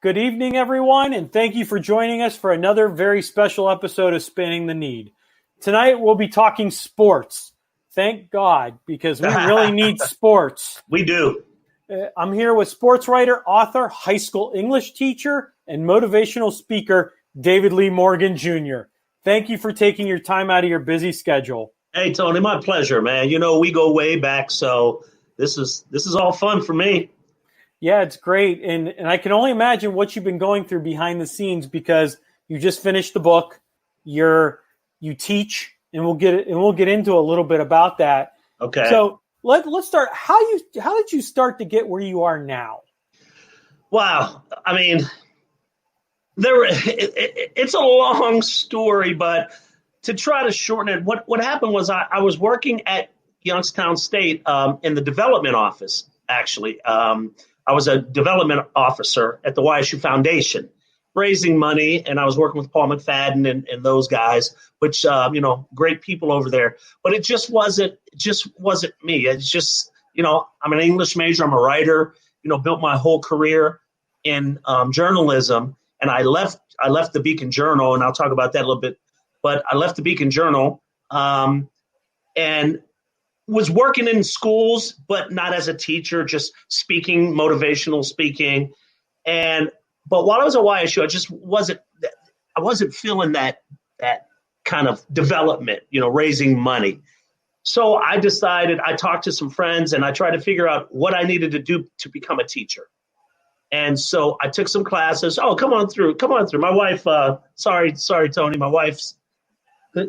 Good evening, everyone, and thank you for joining us for another very special episode of Spinning the Need. Tonight, we'll be talking sports. Thank God, because we really need sports. We do. I'm here with sportswriter, author, high school English teacher, and motivational speaker, David Lee Morgan Jr. Thank you for taking your time out of your busy schedule. Hey, Tony, my pleasure, man. You know, we go way back, so this is all fun for me. Yeah, it's great. And I can only imagine what you've been going through behind the scenes because you just finished the book. You teach, and we'll get into a little bit about that. Okay. So let's start. How did you start to get where you are now? Wow. I mean, it's a long story, but to try to shorten it, what happened was I was working at Youngstown State in the development office, actually. I was a development officer at the YSU Foundation, raising money, and I was working with Paul McFadden and those guys, which, great people over there. But it just wasn't me. It's just, I'm an English major. I'm a writer, built my whole career in journalism. And I left the Beacon Journal, and I'll talk about that a little bit. But I left the Beacon Journal and was working in schools, but not as a teacher, just speaking, motivational speaking. But while I was at YSU, I wasn't feeling that kind of development, raising money. So I decided, I talked to some friends and I tried to figure out what I needed to do to become a teacher. And so I took some classes. Oh, come on through. My wife, sorry, Tony, my wife's,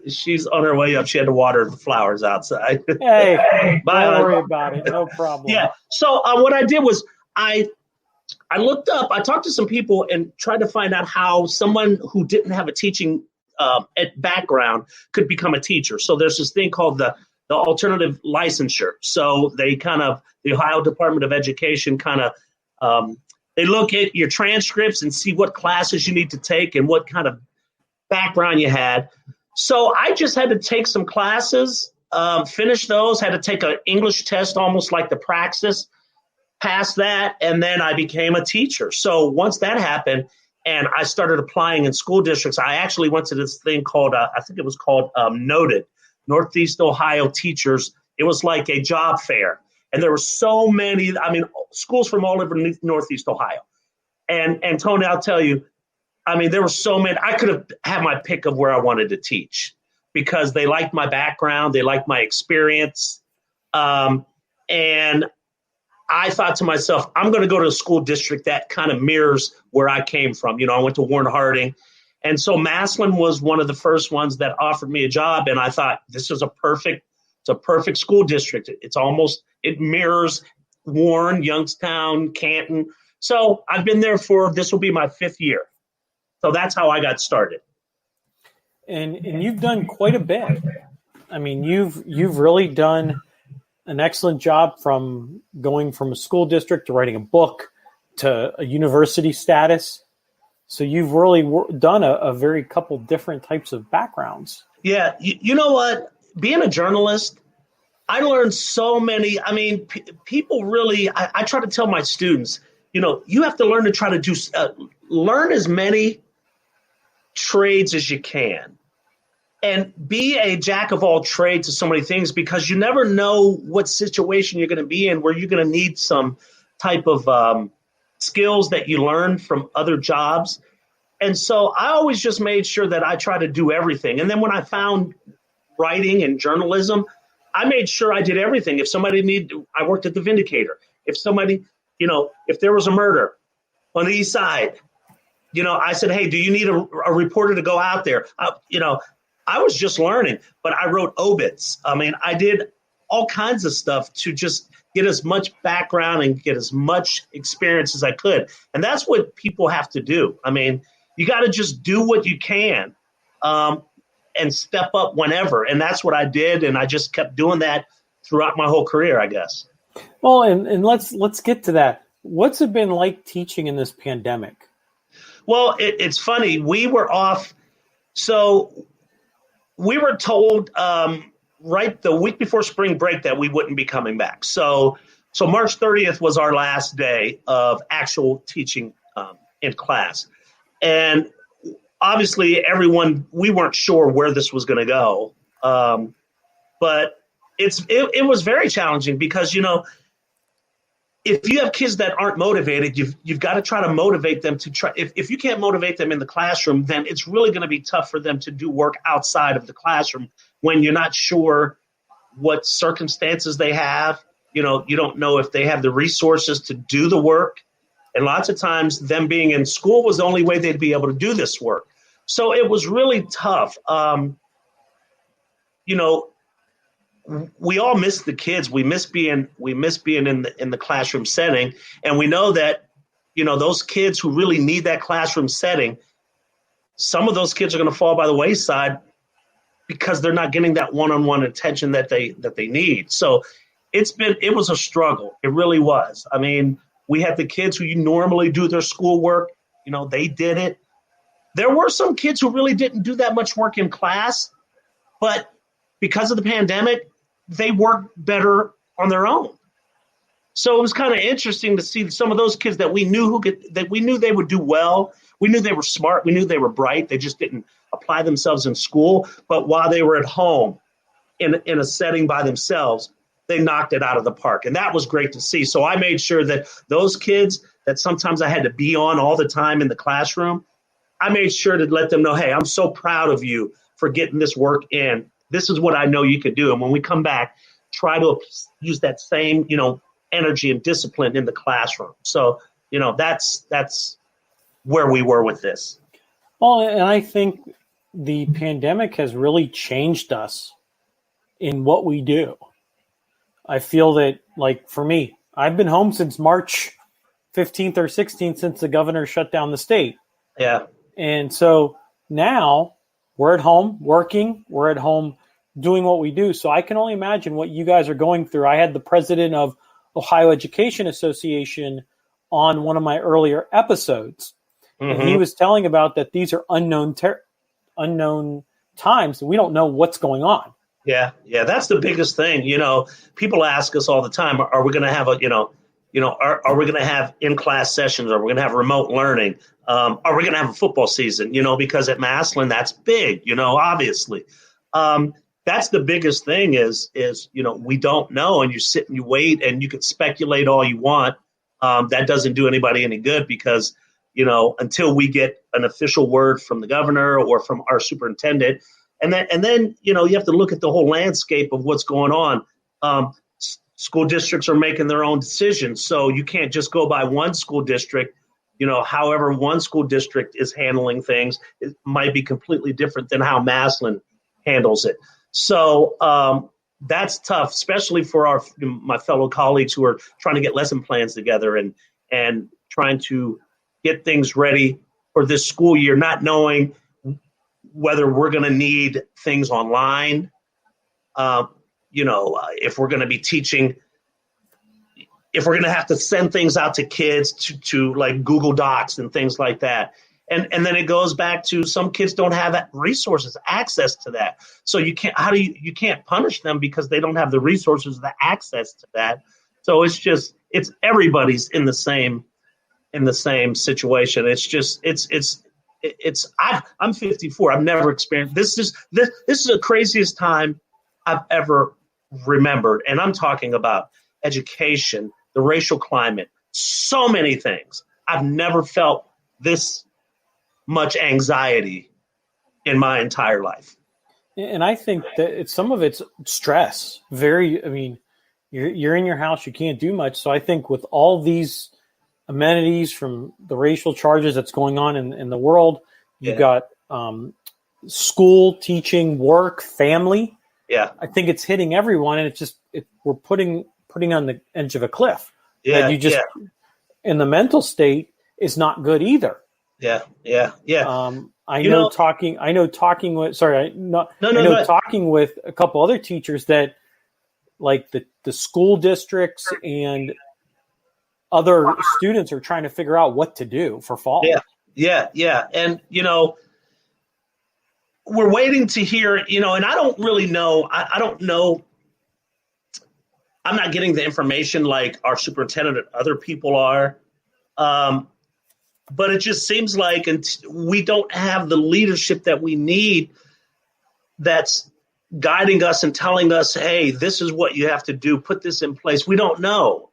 she's on her way up. She had to water the flowers outside. Hey, don't worry about it. No problem. Yeah. So what I did was I looked up, I talked to some people and tried to find out how someone who didn't have a teaching background could become a teacher. So there's this thing called the alternative licensure. So the Ohio Department of Education they look at your transcripts and see what classes you need to take and what kind of background you had. So I just had to take some classes, finish those, had to take an English test, almost like the praxis, pass that, and then I became a teacher. So once that happened and I started applying in school districts, I actually went to this thing called, I think it was called NOTED, Northeast Ohio Teachers. It was like a job fair. And there were so many, schools from all over Northeast Ohio. And Tony, I'll tell you, there were so many. I could have had my pick of where I wanted to teach because they liked my background. They liked my experience. And I thought to myself, I'm going to go to a school district that kind of mirrors where I came from. I went to Warren Harding. And so Massillon was one of the first ones that offered me a job. And I thought, this is a perfect school district. It mirrors Warren, Youngstown, Canton. So I've been there this will be my 5th year. So that's how I got started. And you've done quite a bit. You've really done an excellent job from going from a school district to writing a book to a university status. So you've really done a very couple different types of backgrounds. Yeah. You know what? Being a journalist, I learned so many. People really, I try to tell my students, you have to learn to try to do, learn as many trades as you can and be a jack of all trades of so many things because you never know what situation you're going to be in where you're going to need some type of skills that you learn from other jobs. And so I always just made sure that I try to do everything. And then when I found writing and journalism, I made sure I did everything. If somebody I worked at the Vindicator. If somebody, if there was a murder on the East Side, I said, hey, do you need a reporter to go out there? I was just learning, but I wrote obits. I did all kinds of stuff to just get as much background and get as much experience as I could. And that's what people have to do. You got to just do what you can and step up whenever. And that's what I did. And I just kept doing that throughout my whole career, I guess. Well, and let's get to that. What's it been like teaching in this pandemic? Well, it's funny. We were off. So we were told right the week before spring break that we wouldn't be coming back. So March 30th was our last day of actual teaching in class. And obviously we weren't sure where this was going to go. But it was very challenging because, if you have kids that aren't motivated, you've got to try to motivate them to try. If you can't motivate them in the classroom, then it's really going to be tough for them to do work outside of the classroom when you're not sure what circumstances they have. You don't know if they have the resources to do the work. And lots of times them being in school was the only way they'd be able to do this work. So it was really tough. We all miss the kids. We miss being in the classroom setting. And we know that, those kids who really need that classroom setting, some of those kids are going to fall by the wayside because they're not getting that one-on-one attention that they need. So it was a struggle. It really was. I mean, we had the kids who normally do their schoolwork, they did it. There were some kids who really didn't do that much work in class, but because of the pandemic, they worked better on their own. So it was kind of interesting to see some of those kids that we knew they would do well. We knew they were smart. We knew they were bright. They just didn't apply themselves in school. But while they were at home in a setting by themselves, they knocked it out of the park. And that was great to see. So I made sure that those kids that sometimes I had to be on all the time in the classroom, I made sure to let them know, hey, I'm so proud of you for getting this work in. This is what I know you can do. And when we come back, try to use that same, energy and discipline in the classroom. So, that's where we were with this. Well, and I think the pandemic has really changed us in what we do. I feel that, like, for me, I've been home since March 15th or 16th since the governor shut down the state. Yeah. And so now we're at home working. We're at home doing what we do. So I can only imagine what you guys are going through. I had the president of Ohio Education Association on one of my earlier episodes. Mm-hmm. And he was telling about that these are unknown times. We don't know what's going on. Yeah. That's the biggest thing. People ask us all the time, are we going to have are we going to have in-class sessions? Are we going to have remote learning? Are we going to have a football season? Because at Massillon, that's big, obviously. That's the biggest thing is we don't know, and you sit and you wait and you can speculate all you want. That doesn't do anybody any good because, until we get an official word from the governor or from our superintendent, and then you have to look at the whole landscape of what's going on. School districts are making their own decisions, so you can't just go by one school district. However one school district is handling things, it might be completely different than how Massillon handles it. So that's tough, especially for my fellow colleagues who are trying to get lesson plans together and trying to get things ready for this school year, not knowing whether we're going to need things online, if we're going to be teaching, if we're going to have to send things out to kids to like Google Docs and things like that. And then it goes back to some kids don't have resources, access to that. So you can't punish them because they don't have the resources, the access to that. So it's everybody's in the same situation. I'm 54. I've never experienced this. This is the craziest time I've ever remembered. And I'm talking about education, the racial climate, so many things. I've never felt this much anxiety in my entire life. And I think that some of it's stress. You're in your house, you can't do much. So I think with all these amenities from the racial charges that's going on in the world, you've got school, teaching, work, family. Yeah. I think it's hitting everyone, and we're putting on the edge of a cliff. Yeah. And the mental state is not good either. Yeah. Talking with a couple other teachers that, like, the school districts and other students are trying to figure out what to do for fall. Yeah. And, we're waiting to hear, and I don't really know. I don't know. I'm not getting the information like our superintendent and other people are. But it just seems like we don't have the leadership that we need that's guiding us and telling us, hey, this is what you have to do. Put this in place. We don't know.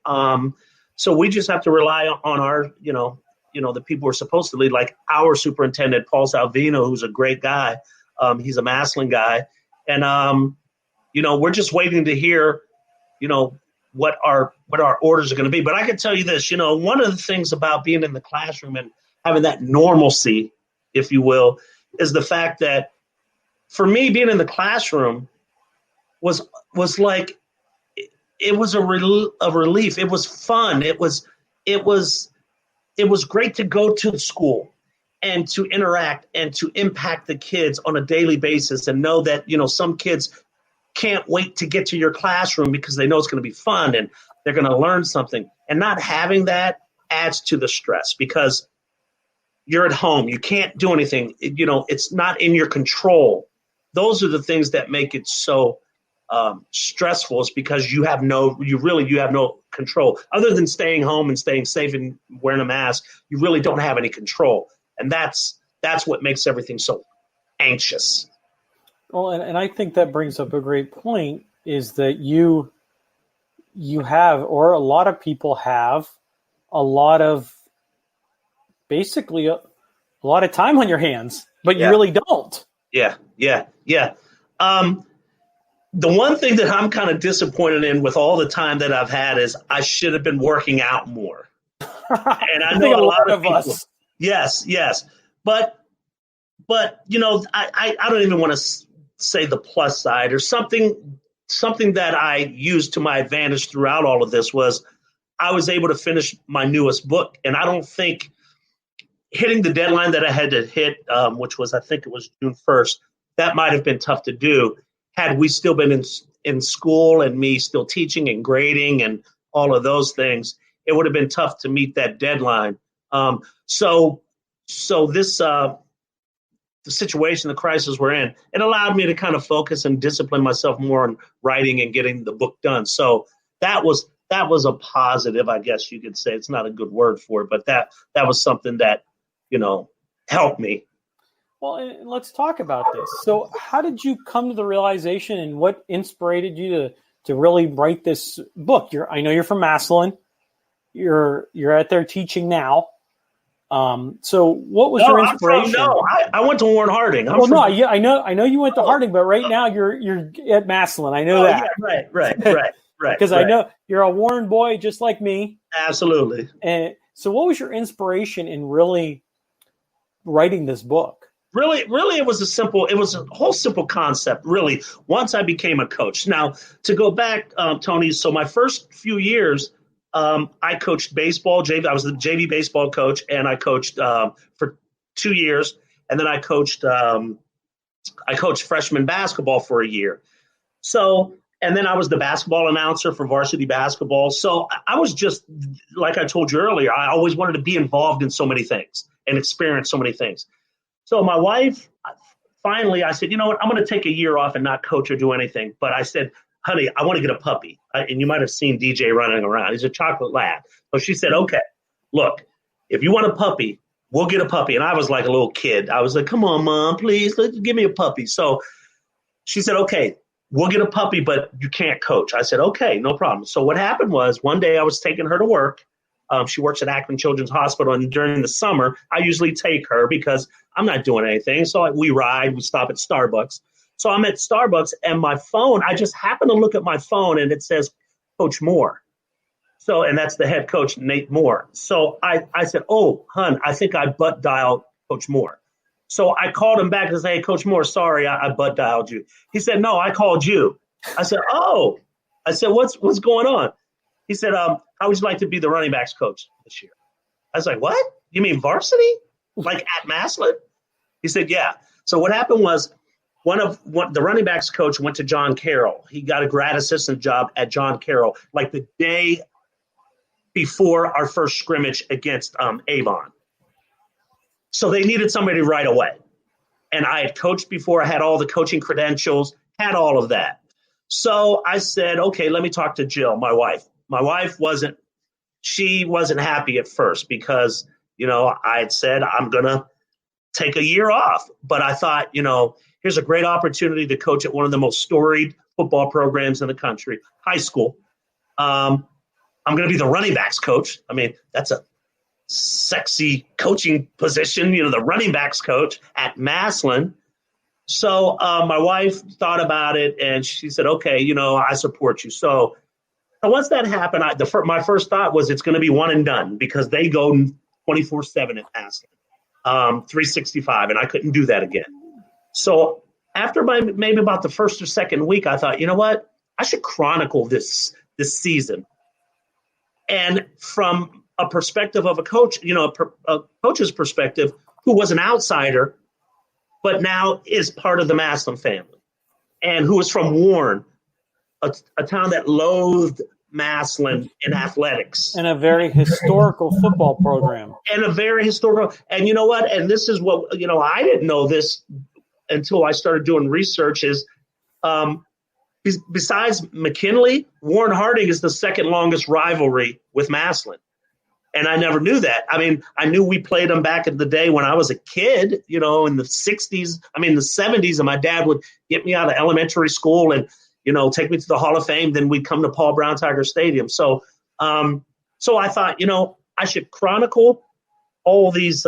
So we just have to rely on our, the people we're supposed to lead, like our superintendent, Paul Salvino, who's a great guy. He's a Massillon guy. And, we're just waiting to hear, what our orders are going to be. But I can tell you this, one of the things about being in the classroom and having that normalcy, if you will, is the fact that for me, being in the classroom was like, it was a relief. It was fun. It was great to go to school and to interact and to impact the kids on a daily basis and know that, some kids can't wait to get to your classroom because they know it's going to be fun and they're going to learn something. And not having that adds to the stress because you're at home. You can't do anything. It's not in your control. Those are the things that make it so stressful, is because you have no control other than staying home and staying safe and wearing a mask. You really don't have any control. And that's what makes everything so anxious. Well, and I think that brings up a great point, is that you have, or a lot of people have, a lot of time on your hands, but you really don't. Yeah. The one thing that I'm kind of disappointed in with all the time that I've had is I should have been working out more. And I know a lot of people, us. Yes. But I don't even want to say the plus side, or something that I used to my advantage throughout all of this was I was able to finish my newest book. And I don't think hitting the deadline that I had to hit, which was, I think it was June 1st, that might have been tough to do had we still been in school and me still teaching and grading and all of those things. It would have been tough to meet that deadline. So this the situation, the crisis we're in, it allowed me to kind of focus and discipline myself more on writing and getting the book done. So that was a positive, I guess you could say. It's not a good word for it, but that was something that, helped me. Well, and let's talk about this. So how did you come to the realization, and what inspired you to really write this book? I know you're from Massillon. You're out there teaching now. So what was your inspiration? I went to Warren Harding. I know you went to Harding, but right now you're at Massillon. I know that. Yeah, right. Because I know you're a Warren boy just like me. Absolutely. And so what was your inspiration in really writing this book? Really, it was a whole simple concept, really, once I became a coach. Now, to go back, Tony, so my first few years, I coached baseball. I was the JV baseball coach, and I coached for 2 years. And then I coached freshman basketball for a year. And then I was the basketball announcer for varsity basketball. So I was just, like I told you earlier, I always wanted to be involved in so many things and experience so many things. So my wife, finally, I said, you know what, I'm going to take a year off and not coach or do anything. But I said, honey, I want to get a puppy. And you might have seen DJ running around. He's a chocolate lab. So she said, okay, look, if you want a puppy, we'll get a puppy. And I was like a little kid. I was like, come on, Mom, please, give me a puppy. So she said, okay, we'll get a puppy, but you can't coach. I said, okay, no problem. So what happened was, one day I was taking her to work. She works at Akron Children's Hospital, and during the summer, I usually take her because I'm not doing anything. So we stop at Starbucks. So I'm at Starbucks, and my phone, I just happened to look at my phone, and it says Coach Moore. So, and that's the head coach, Nate Moore. So I said, oh, hon, I think I butt dialed Coach Moore. So I called him back and said, hey, Coach Moore, sorry, I butt dialed you. He said, no, I called you. I said, oh. I said, what's going on? He said, how would you like to be the running backs coach this year? I was like, what? You mean varsity? Like at Massillon? He said, yeah. So what happened was the running backs coach went to John Carroll. He got a grad assistant job at John Carroll, like the day before our first scrimmage against Avon. So they needed somebody right away. And I had coached before. I had all the coaching credentials, had all of that. So I said, okay, let me talk to Jill, my wife. My wife wasn't happy at first because I had said I'm going to take a year off. But I thought, here's a great opportunity to coach at one of the most storied football programs in the country, high school. I'm going to be the running backs coach. I mean, that's a sexy coaching position, the running backs coach at Massillon. So my wife thought about it, and she said, okay, I support you. So once that happened, my first thought was it's going to be one and done because they go 24/7 at Massillon, 365, and I couldn't do that again. So after maybe about the first or second week, I thought, you know what? I should chronicle this season. And from a perspective of a coach, a coach's perspective, who was an outsider, but now is part of the Massillon family, and who is from Warren, a town that loathed Massillon in athletics. And a very historical football program. And you know what? And this is what, I didn't know this until I started doing research is besides McKinley, Warren Harding is the second longest rivalry with Massillon. And I never knew that. I mean, I knew we played them back in the day when I was a kid, in the 60s, the 70s, and my dad would get me out of elementary school and, take me to the Hall of Fame. Then we'd come to Paul Brown Tiger Stadium. So I thought, I should chronicle all these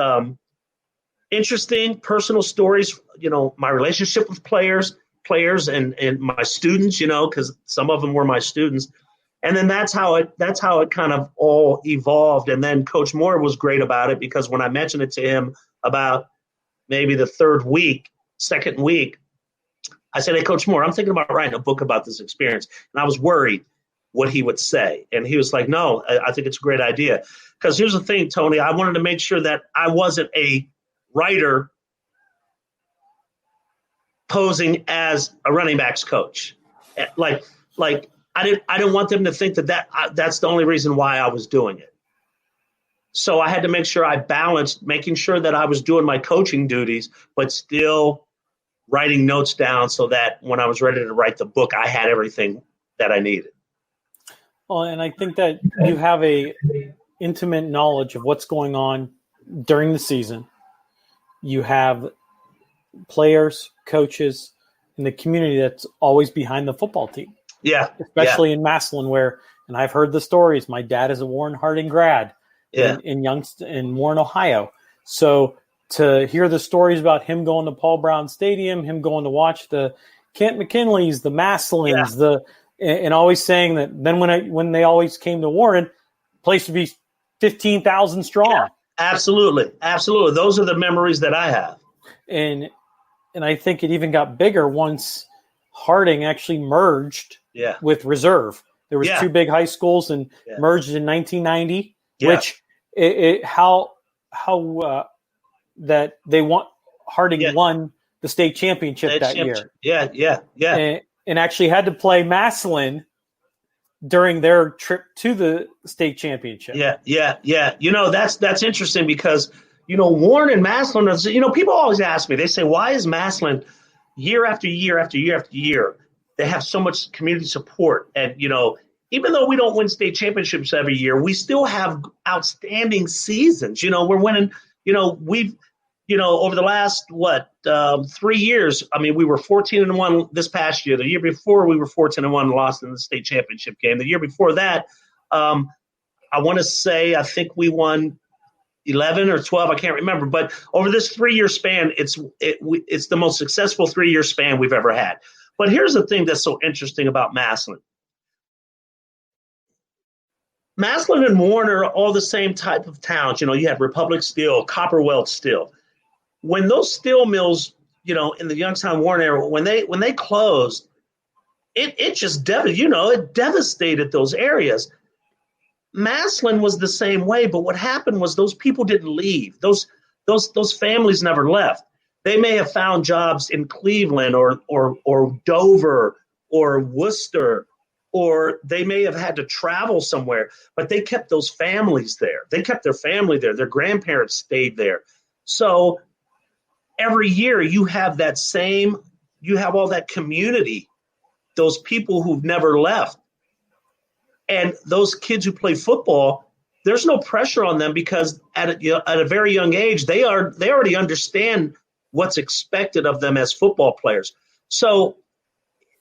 interesting personal stories, my relationship with players and my students, because some of them were my students. And then that's how it kind of all evolved. And then Coach Moore was great about it because when I mentioned it to him about maybe the second week, I said, hey, Coach Moore, I'm thinking about writing a book about this experience. And I was worried what he would say. And he was like, no, I think it's a great idea. Because here's the thing, Tony, I wanted to make sure that I wasn't a writer posing as a running backs coach. Like I didn't want them to think that's the only reason why I was doing it. So I had to make sure I balanced making sure that I was doing my coaching duties, but still writing notes down so that when I was ready to write the book, I had everything that I needed. Well, and I think that you have a intimate knowledge of what's going on during the season. You have players, coaches, and the community that's always behind the football team. Yeah. Especially in Massillon where, and I've heard the stories, my dad is a Warren Harding grad in Warren, Ohio. So to hear the stories about him going to Paul Brown Stadium, him going to watch the Kent McKinleys, the Massillons, and always saying that then when they always came to Warren, the place would be 15,000 strong. Yeah, absolutely. Absolutely. Those are the memories that I have. And I think it even got bigger once Harding actually merged with Reserve. There was two big high schools and merged in 1990, which that they Harding won the state championship that year. Yeah. And actually had to play Massillon during their trip to the state championship. Yeah. That's interesting because, Warren and Massillon, people always ask me, they say, why is Massillon year after year after year after year, they have so much community support? And, even though we don't win state championships every year, we still have outstanding seasons. We're winning, we've, over the last, 3 years, I mean, we were 14-1 this past year. The year before, we were 14-1 and lost in the state championship game. The year before that, I want to say, I think we won 11 or 12, I can't remember. But over this 3-year span, it's the most successful 3-year span we've ever had. But here's the thing that's so interesting about Massillon. Massillon and Warren are all the same type of towns. You had Republic Steel, Copperweld Steel. When those steel mills, in the Youngstown Warren area, when they closed, it just it devastated those areas. Massillon was the same way, but what happened was those people didn't leave. Those families never left. They may have found jobs in Cleveland or Dover or Worcester, or they may have had to travel somewhere, but they kept those families there. They kept their family there. Their grandparents stayed there. So every year you have all that community, those people who've never left. And those kids who play football, there's no pressure on them because at a very young age, they already understand what's expected of them as football players. So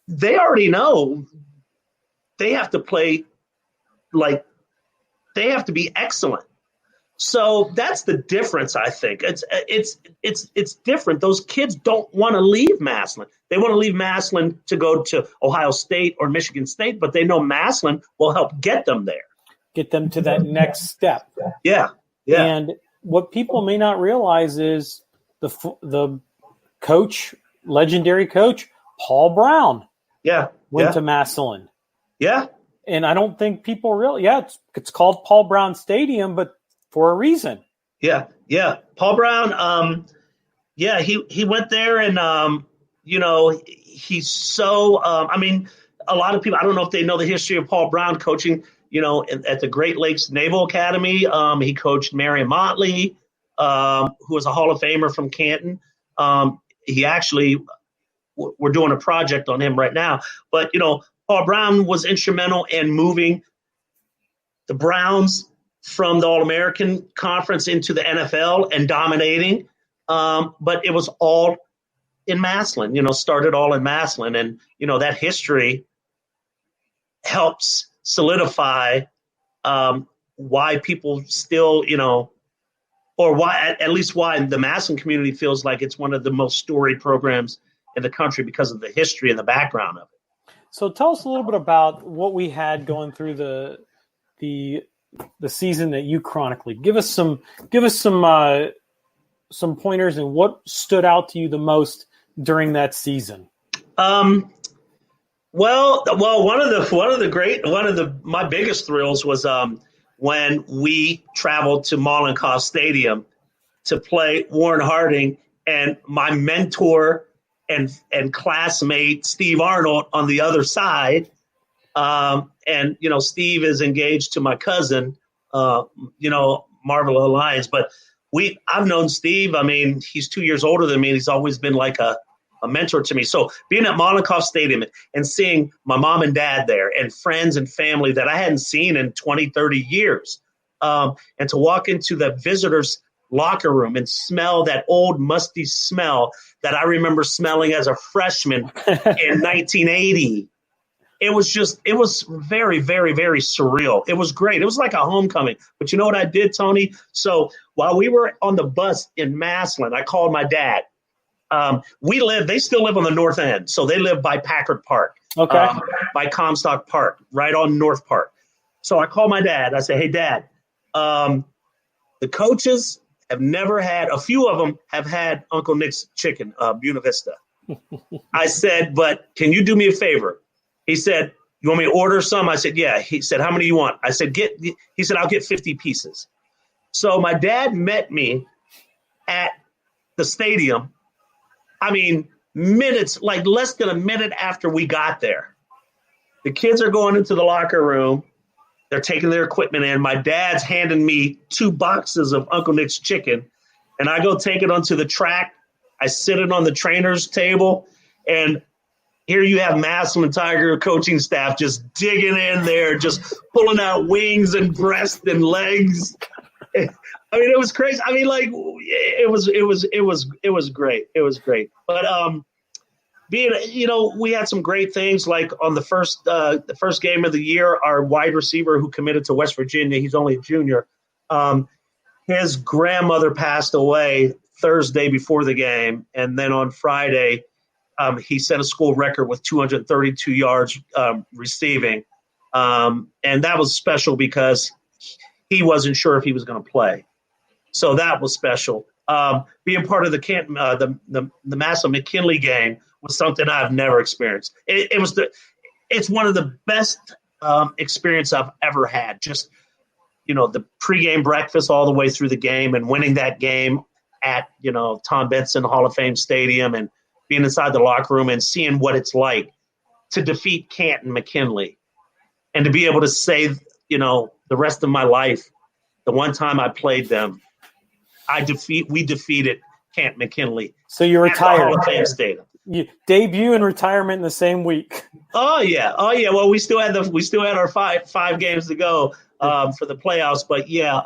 they already know they have to play like they have to be excellent. So that's the difference, I think. It's different. Those kids don't want to leave Massillon. They want to leave Massillon to go to Ohio State or Michigan State, but they know Massillon will help get them there. Get them to that next step. Yeah. And what people may not realize is the coach, legendary coach, Paul Brown, went to Massillon. Yeah. And I don't think people really, it's called Paul Brown Stadium, but for a reason. Yeah. Paul Brown, he went there and, he's so, a lot of people, I don't know if they know the history of Paul Brown coaching, at the Great Lakes Naval Academy. He coached Marion Motley, who was a Hall of Famer from Canton. He actually, we're doing a project on him right now, but, Paul Brown was instrumental in moving the Browns from the All-American Conference into the NFL and dominating. But it was all in Massillon, started all in Massillon. And, that history helps solidify why people still, or why, at least why the Massillon community feels like it's one of the most storied programs in the country because of the history and the background of it. So tell us a little bit about what we had going through the season that you chronicled. Give us some pointers and what stood out to you the most during that season. Well, my biggest thrills was when we traveled to Massillon Stadium to play Warren Harding, and my mentor and classmate Steve Arnold on the other side. And, Steve is engaged to my cousin, Marvel Alliance. But I've known Steve. I mean, he's 2 years older than me, and he's always been like a mentor to me. So being at Massillon Stadium and seeing my mom and dad there and friends and family that I hadn't seen in 20, 30 years, and to walk into the visitors' locker room and smell that old musty smell that I remember smelling as a freshman in 1980. It was very, very, very surreal. It was great. It was like a homecoming. But you know what I did, Tony? So while we were on the bus in Massillon, I called my dad. They still live on the north end. So they live by Packard Park, by Comstock Park, right on North Park. So I called my dad. I said, hey, Dad, the coaches have never had, a few of them have had Uncle Nick's chicken, Buena Vista. I said, but can you do me a favor? He said, you want me to order some? I said, yeah. He said, how many do you want? I said, he said, I'll get 50 pieces. So my dad met me at the stadium. I mean, minutes, like less than a minute after we got there. The kids are going into the locker room. They're taking their equipment in. My dad's handing me 2 boxes of Uncle Nick's chicken, and I go take it onto the track. I sit it on the trainer's table, and here you have Massillon Tiger coaching staff just digging in there, just pulling out wings and breast and legs. I mean, it was crazy. I mean, like it was great. It was great. But we had some great things. Like on the first game of the year, our wide receiver who committed to West Virginia, he's only a junior. His grandmother passed away Thursday before the game, and then on Friday, he set a school record with 232 yards receiving, and that was special because he wasn't sure if he was going to play. So that was special. Being part of the Canton, the Massillon McKinley game was something I've never experienced. It's one of the best experience I've ever had. Just the pregame breakfast all the way through the game and winning that game at Tom Benson Hall of Fame Stadium and being inside the locker room and seeing what it's like to defeat Canton McKinley and to be able to say, the rest of my life, the one time I played them, we defeated Canton McKinley. So you retired. Hall of Fame Stadium. You debut and retirement in the same week. Oh yeah. Well, we still had our five games to go. for the playoffs. But yeah,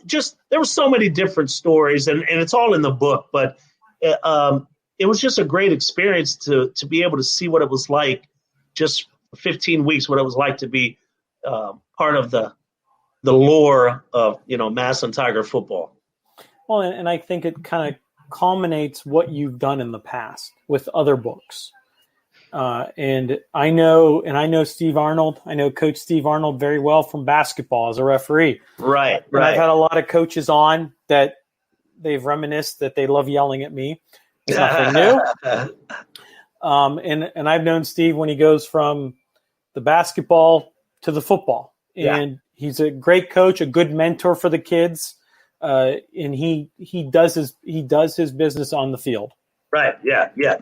just there were so many different stories, and it's all in the book. But it was just a great experience to be able to see what it was like, just 15 weeks, what it was like to be part of the lore of Massillon Tiger football. Well, and I think it kind of culminates what you've done in the past with other books. And I know Steve Arnold. I know Coach Steve Arnold very well from basketball as a referee. Right. And I've had a lot of coaches on that they've reminisced that they love yelling at me. It's nothing new. And I've known Steve when he goes from the basketball to the football. And he's a great coach, a good mentor for the kids. And he does his business on the field. Right. Yeah.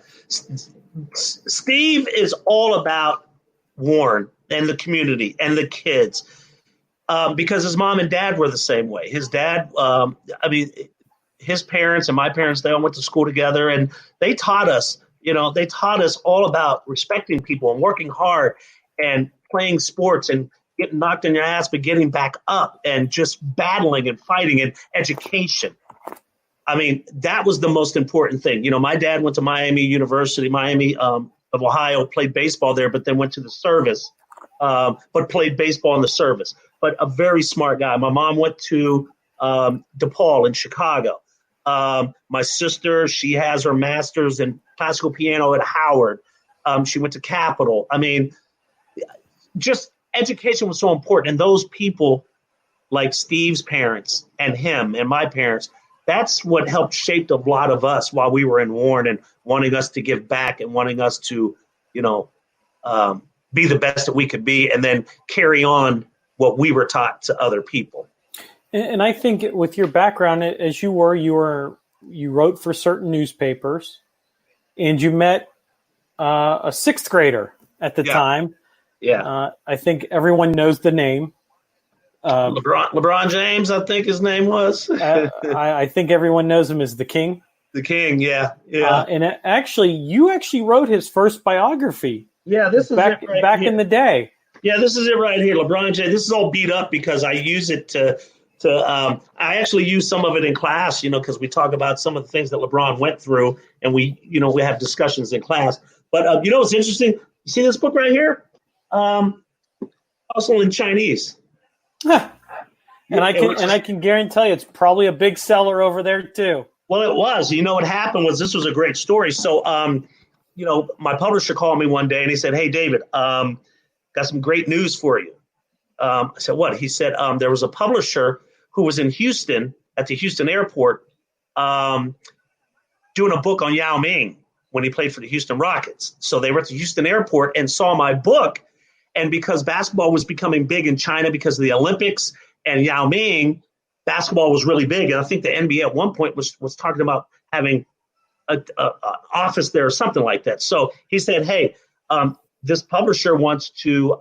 Steve is all about Warren and the community and the kids, because his mom and dad were the same way. His dad, his parents and my parents, they all went to school together, and they taught us all about respecting people and working hard and playing sports and getting knocked in your ass, but getting back up and just battling and fighting and education. I mean, that was the most important thing. My dad went to Miami University, of Ohio, played baseball there, but then went to the service, but played baseball in the service. But a very smart guy. My mom went to DePaul in Chicago. My sister, she has her master's in classical piano at Howard. She went to Capital. I mean, just education was so important. And those people like Steve's parents and him and my parents, that's what helped shape a lot of us while we were in Warren, and wanting us to give back and wanting us to, be the best that we could be, and then carry on what we were taught to other people. And I think with your background, as you wrote for certain newspapers, and you met a sixth grader at the time. Yeah. I think everyone knows the name. LeBron James, I think his name was. I think everyone knows him as the King. The King, yeah. You actually wrote his first biography. Yeah, this is back in the day. Yeah, this is it right here, LeBron James. This is all beat up because I use it to I actually use some of it in class, because we talk about some of the things that LeBron went through, and we have discussions in class. But what's interesting? You see this book right here? Also in Chinese. Huh. And I can guarantee you it's probably a big seller over there too. Well, it was. What happened was, this was a great story. So, my publisher called me one day and he said, "Hey, David, got some great news for you." I said, "What?" He said, "There was a publisher who was in Houston at the Houston airport doing a book on Yao Ming when he played for the Houston Rockets. So they were at the Houston airport and saw my book. And because basketball was becoming big in China because of the Olympics and Yao Ming, basketball was really big. And I think the NBA at one point was talking about having an office there or something like that. So he said, "Hey, this publisher wants to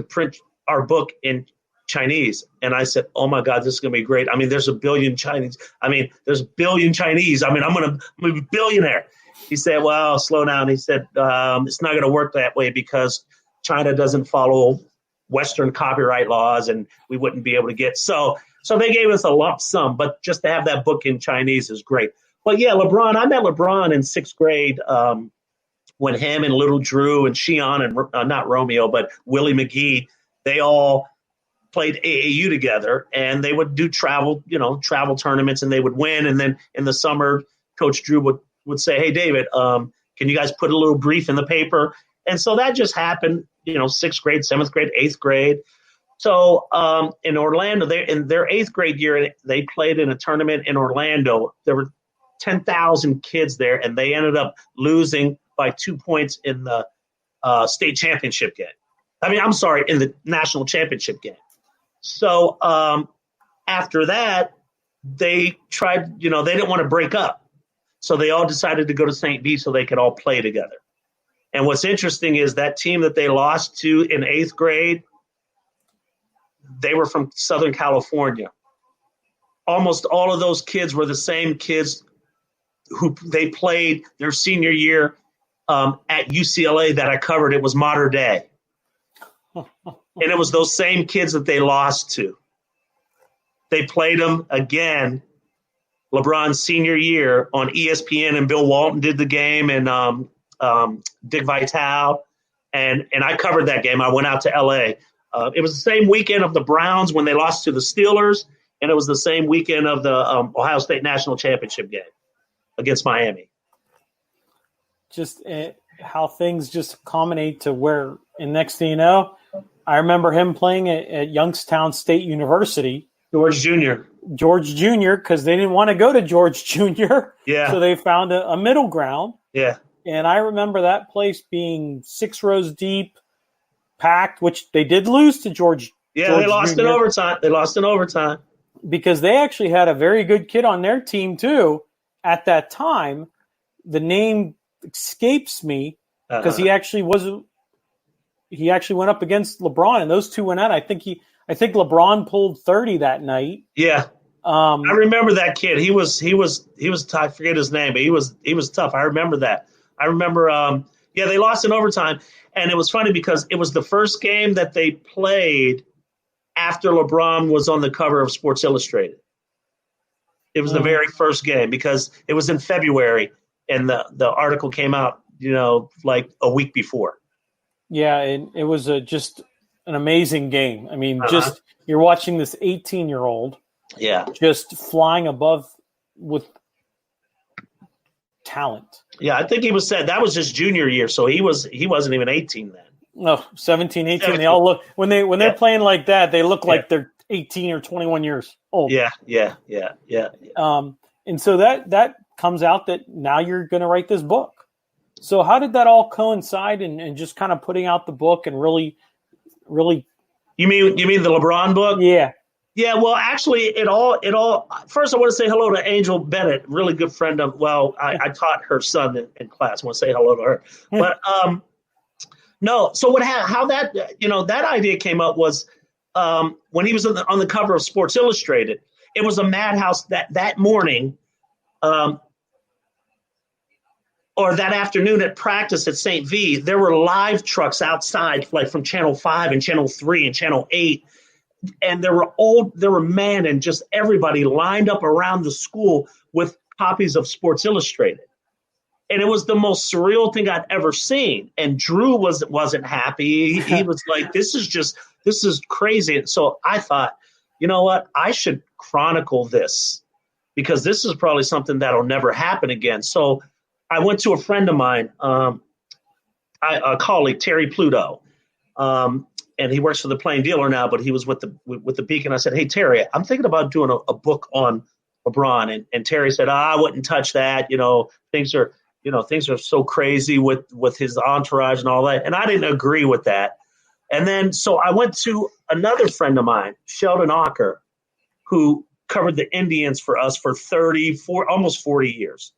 print our book in Chinese." And I said, "Oh my God, this is going to be great. I mean, there's a billion Chinese. I'm going to be a billionaire." He said, "Well, slow down." He said, "It's not going to work that way because China doesn't follow Western copyright laws, and we wouldn't be able to get." So they gave us a lump sum, but just to have that book in Chinese is great. But yeah, I met LeBron in sixth grade when him and little Drew and Shion and not Romeo, but Willie McGee, they all played AAU together, and they would do travel tournaments, and they would win. And then in the summer, Coach Drew would say, "Hey, David, can you guys put a little brief in the paper?" And so that just happened, sixth grade, seventh grade, eighth grade. So in Orlando, in their eighth grade year, they played in a tournament in Orlando. There were 10,000 kids there, and they ended up losing by 2 points in the state championship game. In the national championship game. So after that, they tried, they didn't want to break up. So they all decided to go to St. B so they could all play together. And what's interesting is that team that they lost to in eighth grade, they were from Southern California. Almost all of those kids were the same kids who they played their senior year at UCLA that I covered. It was Mater Dei. And it was those same kids that they lost to. They played them again, LeBron's senior year on ESPN, and Bill Walton did the game, and Dick Vitale, and I covered that game. I went out to L.A. It was the same weekend of the Browns when they lost to the Steelers, and it was the same weekend of the Ohio State National Championship game against Miami. Just how things just culminate to where, and next thing you know, I remember him playing at Youngstown State University. George Jr., because they didn't want to go to George Jr. Yeah. So they found a middle ground. Yeah. And I remember that place being 6 rows deep, packed, which they did lose to George. Yeah, George they lost Jr. in overtime. Because they actually had a very good kid on their team too at that time. The name escapes me because he actually went up against LeBron, and those two went out. I think LeBron pulled 30 that night. Yeah. I remember that kid. He was I forget his name, but he was tough. I remember that. I remember they lost in overtime, and it was funny because it was the first game that they played after LeBron was on the cover of Sports Illustrated. It was the very first game because it was in February, and the article came out, like a week before. Yeah, and it was just an amazing game. I mean, just you're watching this 18-year-old just flying above with talent. Yeah, I think he was said that was his junior year, so he wasn't even 18 then. No, 17, 18. 17. They all look when they're playing like that, they look like they're 18 or 21 years old. Yeah. And so that comes out that now you're going to write this book. So how did that all coincide and just kind of putting out the book and really You mean the LeBron book? Yeah. Yeah, well, actually, it all. First, I want to say hello to Angel Bennett, really good friend of. Well, I taught her son in class. I want to say hello to her. But no. So how that that idea came up was when he was on the cover of Sports Illustrated. It was a madhouse that morning, or that afternoon at practice at St. V. There were live trucks outside, like from Channel 5 and Channel 3 and Channel 8. And there were men and just everybody lined up around the school with copies of Sports Illustrated. And it was the most surreal thing I'd ever seen. And Drew wasn't happy. He was like, this is crazy. And so I thought, you know what? I should chronicle this because this is probably something that'll never happen again. So I went to a friend of mine, a colleague, Terry Pluto. And he works for the Plain Dealer now, but he was with the Beacon. I said, hey, Terry, I'm thinking about doing a book on LeBron. And Terry said, I wouldn't touch that. Things are so crazy with his entourage and all that. And I didn't agree with that. And then so I went to another friend of mine, Sheldon Ocker, who covered the Indians for us for almost 40 years.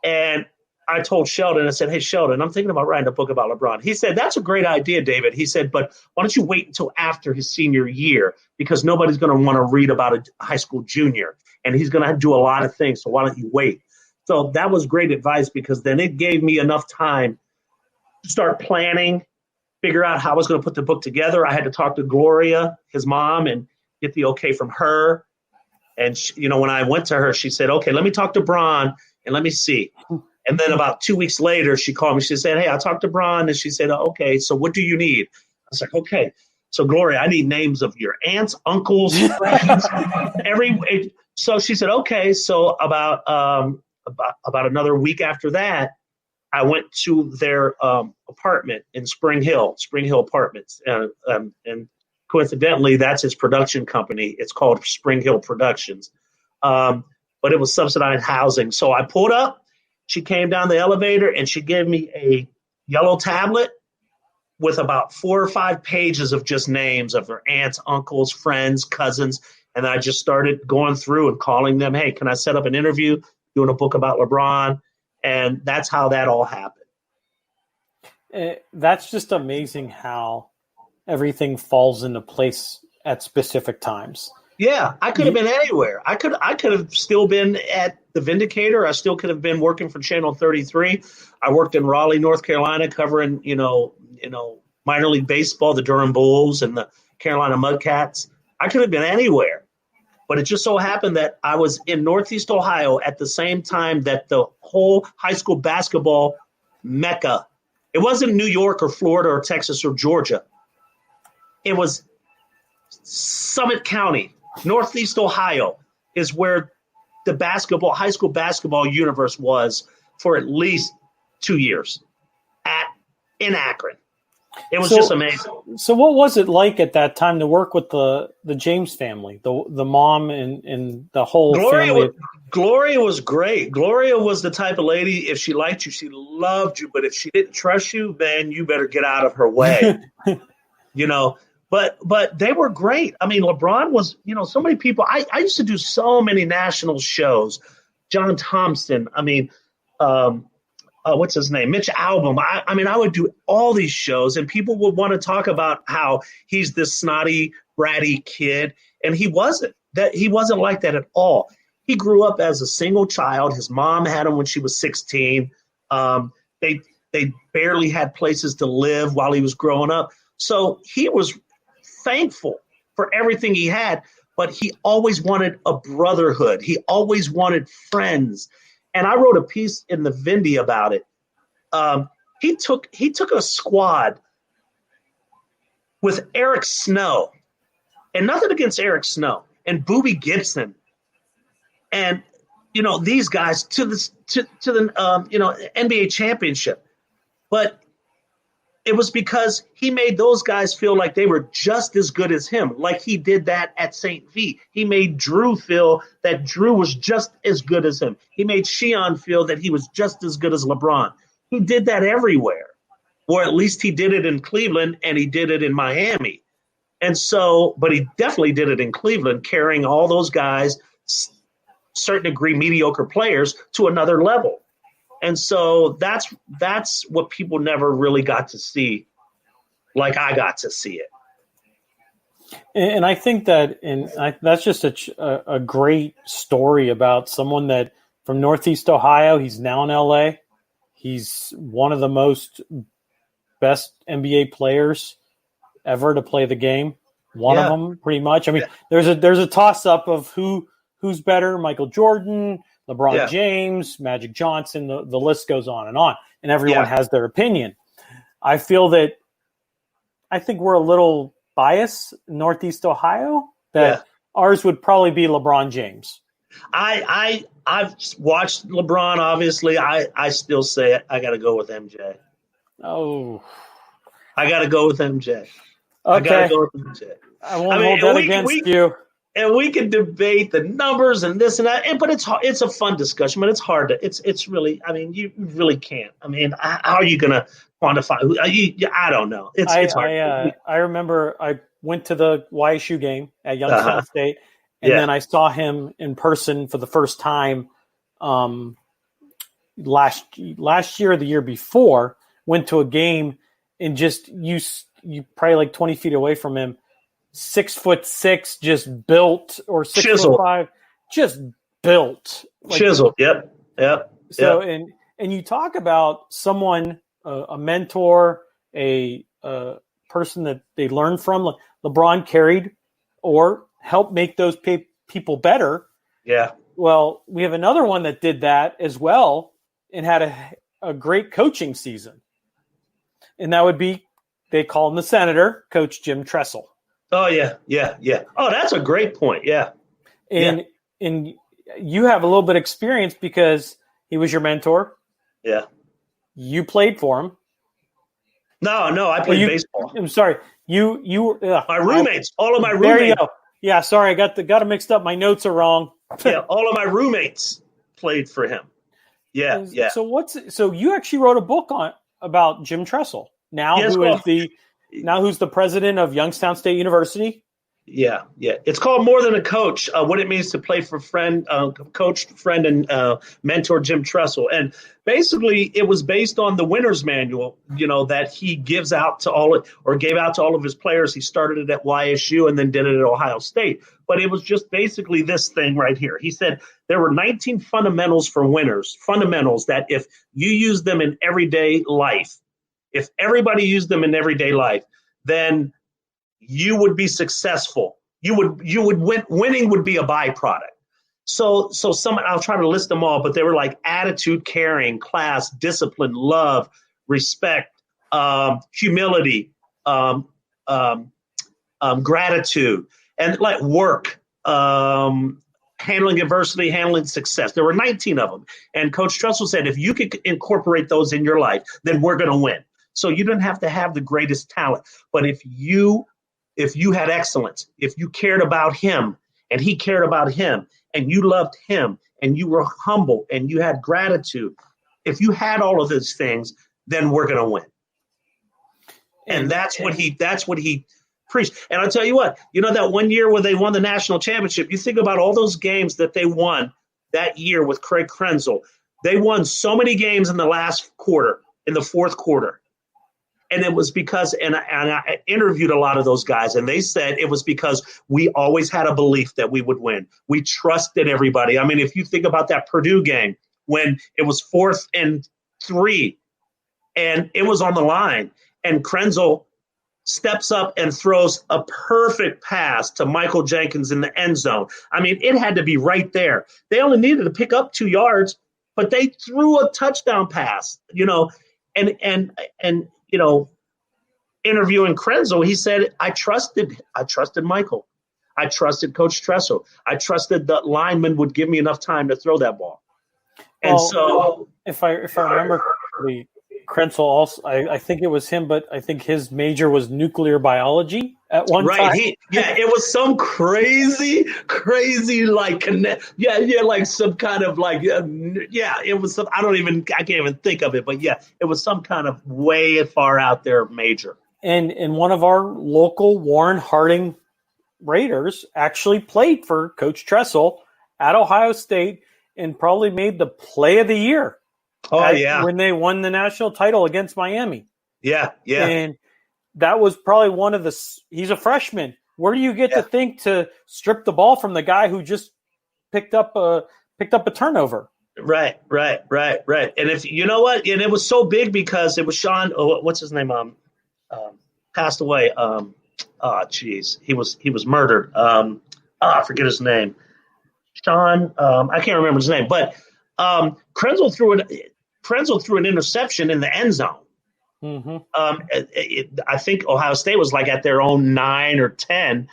And I told Sheldon, I said, hey, Sheldon, I'm thinking about writing a book about LeBron. He said, that's a great idea, David. He said, but why don't you wait until after his senior year? Because nobody's going to want to read about a high school junior. And he's going to do a lot of things. So why don't you wait? So that was great advice because then it gave me enough time to start planning, figure out how I was going to put the book together. I had to talk to Gloria, his mom, and get the okay from her. And, when I went to her, she said, okay, let me talk to Bron and let me see. And then about 2 weeks later, she called me. She said, hey, I talked to Bron. And she said, okay, so what do you need? I was like, okay. So, Gloria, I need names of your aunts, uncles, friends, So she said, okay. So about another week after that, I went to their apartment in Spring Hill Apartments. And coincidentally, that's his production company. It's called Spring Hill Productions. But it was subsidized housing. So I pulled up. She came down the elevator and she gave me a yellow tablet with about 4 or 5 pages of just names of her aunts, uncles, friends, cousins. And I just started going through and calling them, hey, can I set up an interview, doing a book about LeBron? And that's how that all happened. That's just amazing how everything falls into place at specific times. Yeah, I could have been anywhere. I could have still been at The Vindicator. I still could have been working for Channel 33. I worked in Raleigh, North Carolina, covering, minor league baseball, the Durham Bulls and the Carolina Mudcats. I could have been anywhere. But it just so happened that I was in Northeast Ohio at the same time that the whole high school basketball mecca. It wasn't New York or Florida or Texas or Georgia. It was Summit County, Northeast Ohio is where the high school basketball universe was for at least 2 years in Akron. It was just amazing. So what was it like at that time to work with the James family, the mom and the whole family? Gloria was great. Gloria was the type of lady, if she liked you, she loved you. But if she didn't trust you, then you better get out of her way. But they were great. I mean, LeBron was, so many people. I used to do so many national shows. John Thompson. I mean, what's his name? Mitch Albom. I would do all these shows, and people would want to talk about how he's this snotty, bratty kid, and he wasn't. He wasn't like that at all. He grew up as a single child. His mom had him when she was 16. They barely had places to live while he was growing up. So he was thankful for everything he had, but he always wanted a brotherhood. He always wanted friends. And I wrote a piece in the Vindy about it. He took a squad with Eric Snow, and nothing against Eric Snow, and Boobie Gibson, and these guys to the NBA championship. But it was because he made those guys feel like they were just as good as him, like he did that at St. V. He made Drew feel that Drew was just as good as him. He made Shion feel that he was just as good as LeBron. He did that everywhere, or at least he did it in Cleveland and he did it in Miami. And so, but he definitely did it in Cleveland, carrying all those guys, certain degree mediocre players, to another level. And so that's what people never really got to see, like I got to see it. And I think that's just a great story about someone that from Northeast Ohio. He's now in LA. He's one of the best NBA players ever to play the game. One of them, pretty much. I mean, there's a toss up of who's better, Michael Jordan, LeBron James, Magic Johnson, the list goes on, and everyone has their opinion. I think we're a little biased in Northeast Ohio that ours would probably be LeBron James. I've watched LeBron, obviously. I still say it. I got to go with MJ. Oh. I got to go with MJ. Okay. I got to go with MJ. I won't hold that against you. And we can debate the numbers and this and that, but it's a fun discussion. But it's hard to. It's really. I mean, you really can't. I mean, how are you going to quantify? I don't know. It's hard. I remember I went to the YSU game at Youngstown State, and then I saw him in person for the first time last year or the year before. Went to a game and just you probably like 20 feet away from him. 6'6", just built, or 6'5", just built. Chiseled. Yep. So, and you talk about someone, a mentor, a person that they learn from. Like LeBron carried or helped make those people better. Yeah. Well, we have another one that did that as well and had a great coaching season, and that would be, they call him the Senator, Coach Jim Tressel. Oh, yeah. Oh, that's a great point, yeah. And you have a little bit of experience because he was your mentor. Yeah. You played for him. No, I played baseball. I'm sorry. You were my roommates, all of my roommates. There you go. Yeah, sorry, I got it mixed up. My notes are wrong. All of my roommates played for him. Yeah. So you actually wrote a book about Jim Tressel. Who's the president of Youngstown State University? Yeah. It's called More Than a Coach, what it means to play for coach, friend, and mentor Jim Tressel. And basically, it was based on the winner's manual, that he gave out to all of his players. He started it at YSU and then did it at Ohio State. But it was just basically this thing right here. He said there were 19 fundamentals for winners, fundamentals that if you use them in everyday life, if everybody used them in everyday life, then you would be successful. You would win. Winning would be a byproduct. So I'll try to list them all, but they were like attitude, caring, class, discipline, love, respect, humility, gratitude, and like work, handling adversity, handling success. There were 19 of them. And Coach Tressel said, if you could incorporate those in your life, then we're going to win. So you don't have to have the greatest talent. But if you had excellence, if you cared about him and he cared about him and you loved him and you were humble and you had gratitude, if you had all of those things, then we're going to win. And that's what he preached. And I'll tell you what, that one year where they won the national championship, you think about all those games that they won that year with Craig Krenzel. They won so many games in the last quarter, in the fourth quarter. And it was because, and I interviewed a lot of those guys, and they said it was because we always had a belief that we would win. We trusted everybody. I mean, if you think about that Purdue game when it was 4th and 3, and it was on the line, and Krenzel steps up and throws a perfect pass to Michael Jenkins in the end zone. I mean, it had to be right there. They only needed to pick up 2 yards, but they threw a touchdown pass, and interviewing Krenzel, he said, I trusted Michael. I trusted Coach Tressel. I trusted the lineman would give me enough time to throw that ball. And if I remember correctly, Krenzel also, I think it was him, but I think his major was nuclear biology at one time. Right. It was some crazy, like, like some kind of like, it was some, I can't even think of it, but it was some kind of way far out there major. And one of our local Warren Harding Raiders actually played for Coach Tressel at Ohio State and probably made the play of the year. When they won the national title against Miami. Yeah. And that was probably one of he's a freshman. Where do you get to think to strip the ball from the guy who just picked up a turnover? Right. And if you know what, and it was so big because it was Sean, what's his name? Passed away. He was murdered. I forget his name. Sean, I can't remember his name, but Krenzel threw an interception in the end zone. Mm-hmm. I think Ohio State was like at their own 9 or 10,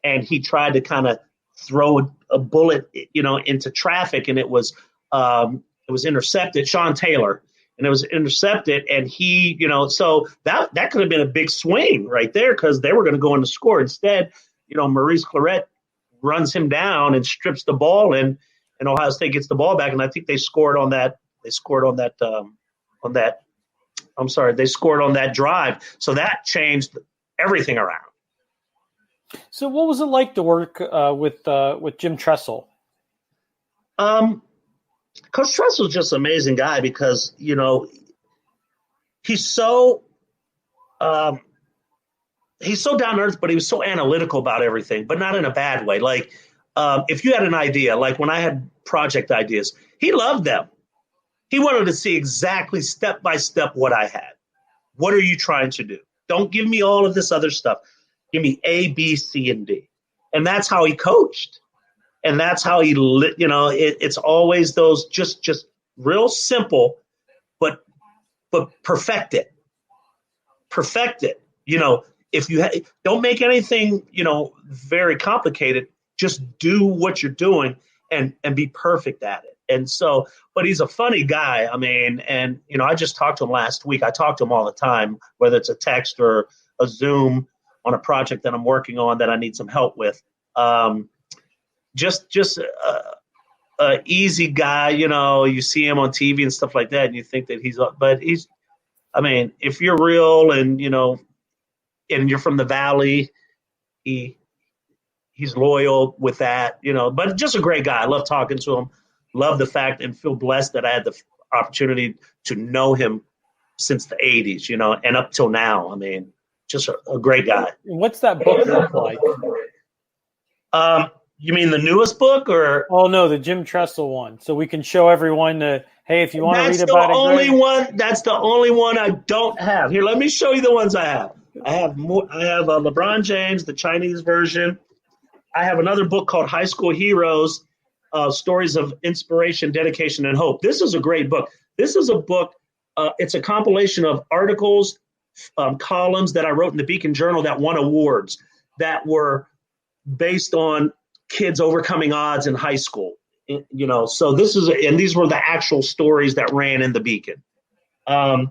and he tried to kind of throw a bullet, into traffic, and it was intercepted. Sean Taylor, and it was intercepted, and he, so that could have been a big swing right there because they were going to go on to score. Instead, Maurice Claret runs him down and strips the ball, and Ohio State gets the ball back, and I think they scored on that. They scored on that drive. So that changed everything around. So what was it like to work with Jim Tressel? Coach Tressel is just an amazing guy because, he's so down to earth, but he was so analytical about everything, but not in a bad way. Like, if you had an idea, like when I had project ideas, he loved them. He wanted to see exactly step by step what I had. What are you trying to do? Don't give me all of this other stuff. Give me A, B, C, and D. And that's how he coached. And that's how he, it's always those just real simple, but perfect it. Perfect it. If you don't make anything, very complicated, just do what you're doing and be perfect at it. And so, but he's a funny guy. I mean, and, I just talked to him last week. I talk to him all the time, whether it's a text or a Zoom on a project that I'm working on that I need some help with. Just a easy guy, you see him on TV and stuff like that, and you think that if you're real and, and you're from the Valley, he's loyal with that, but just a great guy. I love talking to him. Love the fact and feel blessed that I had the opportunity to know him since the 80s, and up till now. I mean, just a great guy. What's that book look like? You mean the newest book or? Oh, no, the Jim Tressel one. So we can show everyone Hey, if you want to read That's the about it, only Greg. one. That's the only one I don't have. Here, let me show you the ones I have. I have more. I have LeBron James, the Chinese version. I have another book called High School Heroes, Stories of Inspiration, Dedication, and Hope. This is a great book. This is a book. It's a compilation of articles, columns that I wrote in the Beacon Journal that won awards that were based on kids overcoming odds in high school. So these were the actual stories that ran in the Beacon. And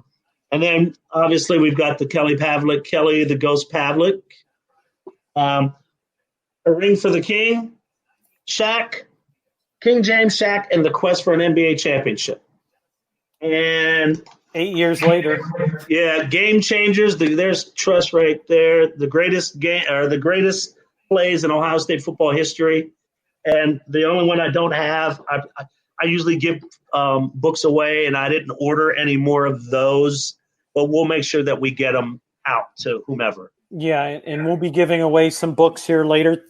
then obviously we've got the Kelly the Ghost Pavlik, A Ring for the King, Shaq, King James, Shaq, and the Quest for an NBA Championship. And 8 years later, yeah, Game Changers. There's Trust right there. The greatest game or the greatest plays in Ohio State football history. And the only one I don't have, I usually give books away, and I didn't order any more of those. But we'll make sure that we get them out to whomever. yeah, and we'll be giving away some books here later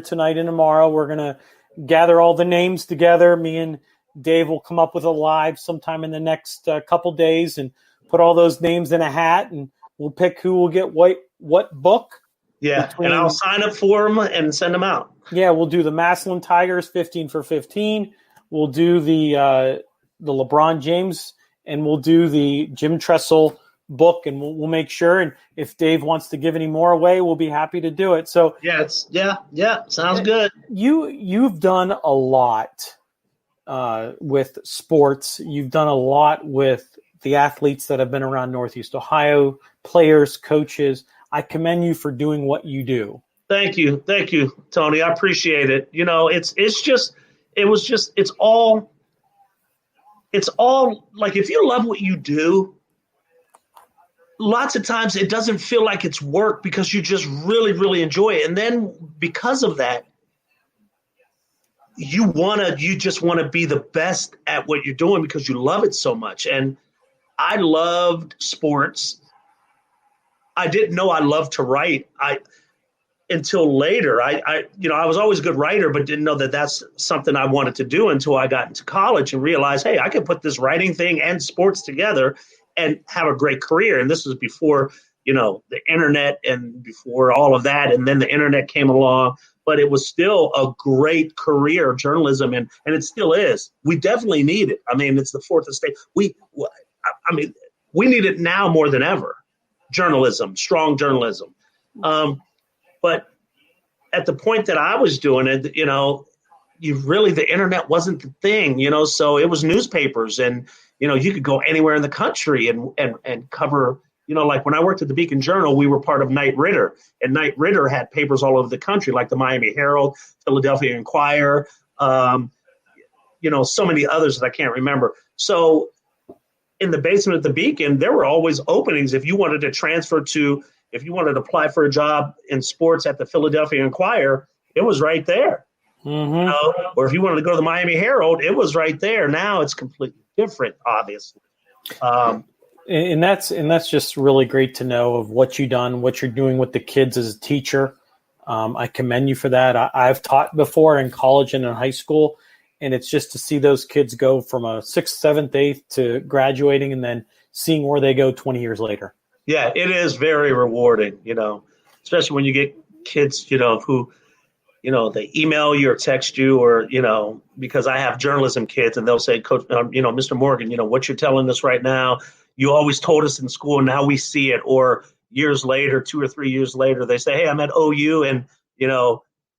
tonight and tomorrow. We're gonna gather all the names together. Me and Dave will come up with a live sometime in the next couple days and put all those names in a hat, and we'll pick who will get what book. Yeah, and I'll sign up for them and send them out. Yeah, we'll do the Massillon Tigers 15 for 15. We'll do the LeBron James, and we'll do the Jim Tressel book, and we'll make sure. And if Dave wants to give any more away, we'll be happy to do it. So yeah, sounds good. You've done a lot with sports. You've done a lot with the athletes that have been around Northeast Ohio, players, coaches. I commend you for doing what you do. Thank you, Tony. I appreciate it. It's all like if you love what you do, lots of times it doesn't feel like it's work because you just really, really enjoy it. And then because of that, you just want to be the best at what you're doing because you love it so much. And I loved sports. I didn't know I loved to write. Until later, I was always a good writer, but didn't know that that's something I wanted to do until I got into college and realized, hey, I can put this writing thing and sports together and have a great career. And this was before, the internet and before all of that. And then the internet came along, but it was still a great career, journalism. And it still is. We definitely need it. I mean, it's the fourth estate. We need it now more than ever. Journalism, strong journalism. But at the point that I was doing it, the internet wasn't the thing, so it was newspapers and, you could go anywhere in the country and cover, like when I worked at the Beacon Journal, we were part of Knight Ridder, and Knight Ridder had papers all over the country, like the Miami Herald, Philadelphia Inquirer, so many others that I can't remember. So in the basement of the Beacon, there were always openings if you wanted to apply for a job in sports at the Philadelphia Inquirer, it was right there. Mm-hmm. Or if you wanted to go to the Miami Herald, it was right there. Now it's completely different, obviously. And that's just really great to know of what you've done, what you're doing with the kids as a teacher. I commend you for that. I've taught before in college and in high school, and it's just to see those kids go from a 6th, 7th, 8th to graduating and then seeing where they go 20 years later. Yeah, it is very rewarding, especially when you get kids, who, they email you or text you or, because I have journalism kids and they'll say, Coach, Mr. Morgan, what you're telling us right now, you always told us in school and now we see it. Or years later, 2 or 3 years later, they say, hey, I'm at OU and,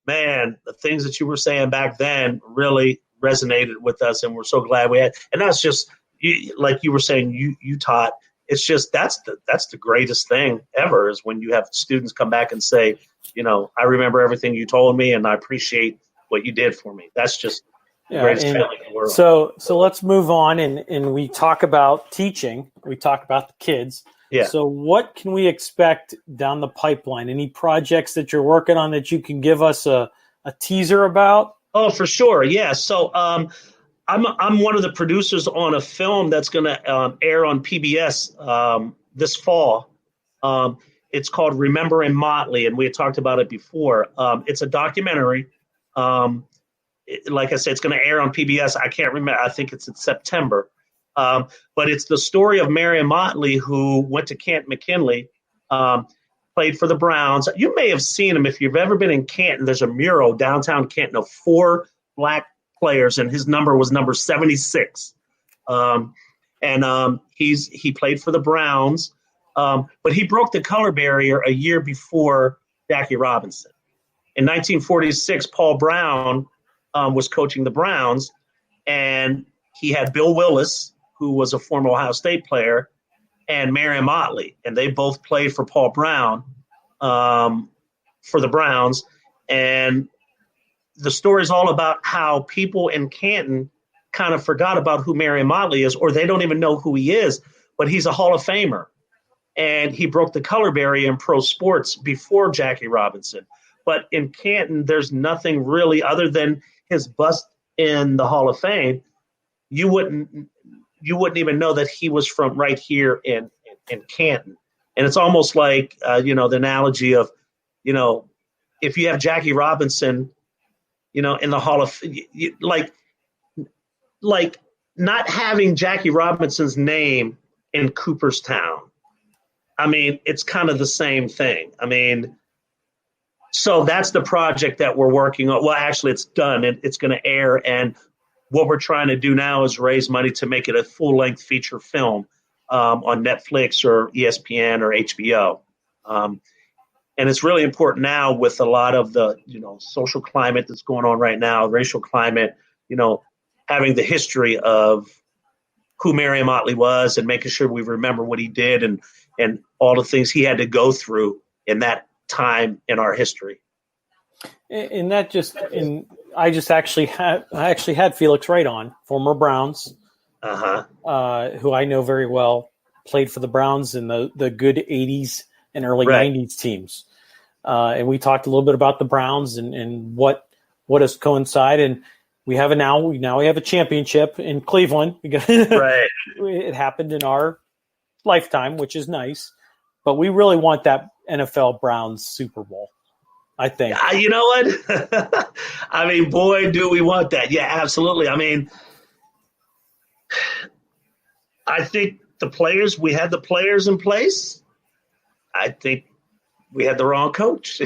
man, the things that you were saying back then really resonated with us and we're so glad we had. And that's just, like you were saying, you taught. It's just that's the greatest thing ever is when you have students come back and say, I remember everything you told me and I appreciate what you did for me. That's just the greatest feeling in the world. So let's move on and we talk about teaching. We talk about the kids. Yeah. So what can we expect down the pipeline? Any projects that you're working on that you can give us a teaser about? Oh, for sure. Yeah. So I'm one of the producers on a film that's going to air on PBS this fall. It's called Remember in Motley, and we had talked about it before. It's a documentary like I said, it's going to air on PBS. I can't remember. I think it's in September. But it's the story of Marion Motley, who went to Canton McKinley, played for the Browns. You may have seen him if you've ever been in Canton. There's a mural downtown Canton of 4 black players, and his number was number 76. He played for the Browns, but he broke the color barrier a year before Jackie Robinson. In 1946, Paul Brown was coaching the Browns, and he had Bill Willis, who was a former Ohio State player, and Marion Motley, and they both played for Paul Brown for the Browns. And the story is all about how people in Canton kind of forgot about who Marion Motley is, or they don't even know who he is, but he's a Hall of Famer. And he broke the color barrier in pro sports before Jackie Robinson. But in Canton, there's nothing really other than his bust in the Hall of Fame. You wouldn't even know that he was from right here in Canton. And it's almost like, the analogy of, if you have Jackie Robinson, in the Hall of like not having Jackie Robinson's name in Cooperstown. I mean, it's kind of the same thing. I mean, so that's the project that we're working on. Well, actually, it's done. It's going to air. And what we're trying to do now is raise money to make it a full-length feature film on Netflix or ESPN or HBO. And it's really important now with a lot of the, social climate that's going on right now, racial climate, having the history of who Marion Motley was and making sure we remember what he did and all the things he had to go through in that time in our history. And I actually had Felix Wright on, former Browns, who I know very well, played for the Browns in the good 80s and early 90s teams. And we talked a little bit about the Browns and what has coincided. And we have a championship in Cleveland. Right. It happened in our lifetime, which is nice. But we really want that NFL Browns Super Bowl, I think. You know what? I mean, boy, do we want that. Yeah, absolutely. I mean, I think we had the players in place. I think we had the wrong coach.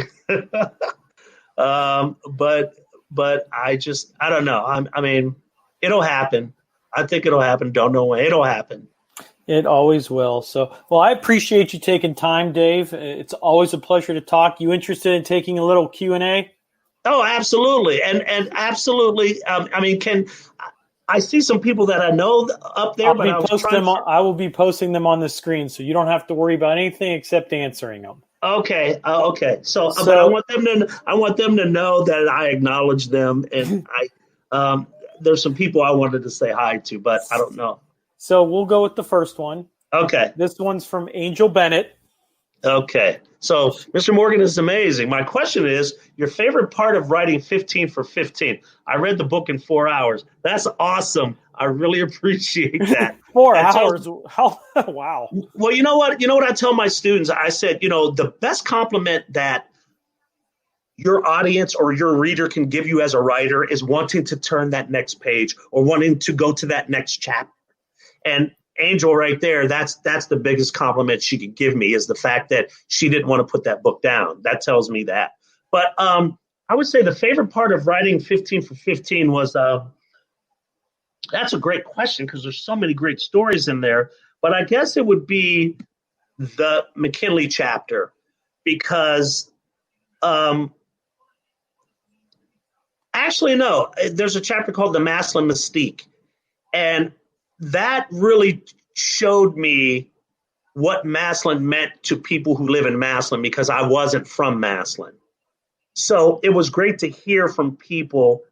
But I don't know. I mean, it'll happen. I think it'll happen. Don't know when. It'll happen. It always will. So, well, I appreciate you taking time, Dave. It's always a pleasure to talk. You interested in taking a little Q&A? Oh, absolutely. And absolutely. I mean, I see some people that I know up there, I will be posting them on the screen, so you don't have to worry about anything except answering them. Okay. Okay. So but I want them to know that I acknowledge them, and there's some people I wanted to say hi to, but I don't know. So we'll go with the first one. Okay. This one's from Angel Bennett. Okay. So Mr. Morgan is amazing. My question is, your favorite part of writing 15 for 15? I read the book in 4 hours. That's awesome. I really appreciate that. 4 hours? Wow. Well, you know what? You know what I tell my students? I said, the best compliment that your audience or your reader can give you as a writer is wanting to turn that next page or wanting to go to that next chapter. And Angel right there, that's the biggest compliment she could give me, is the fact that she didn't want to put that book down. That tells me that. But I would say the favorite part of writing 15 for 15 was that's a great question because there's so many great stories in there. But I guess it would be the McKinley chapter because actually, no, there's a chapter called The Massillon Mystique. And that really showed me what Massillon meant to people who live in Massillon because I wasn't from Massillon. So it was great to hear from people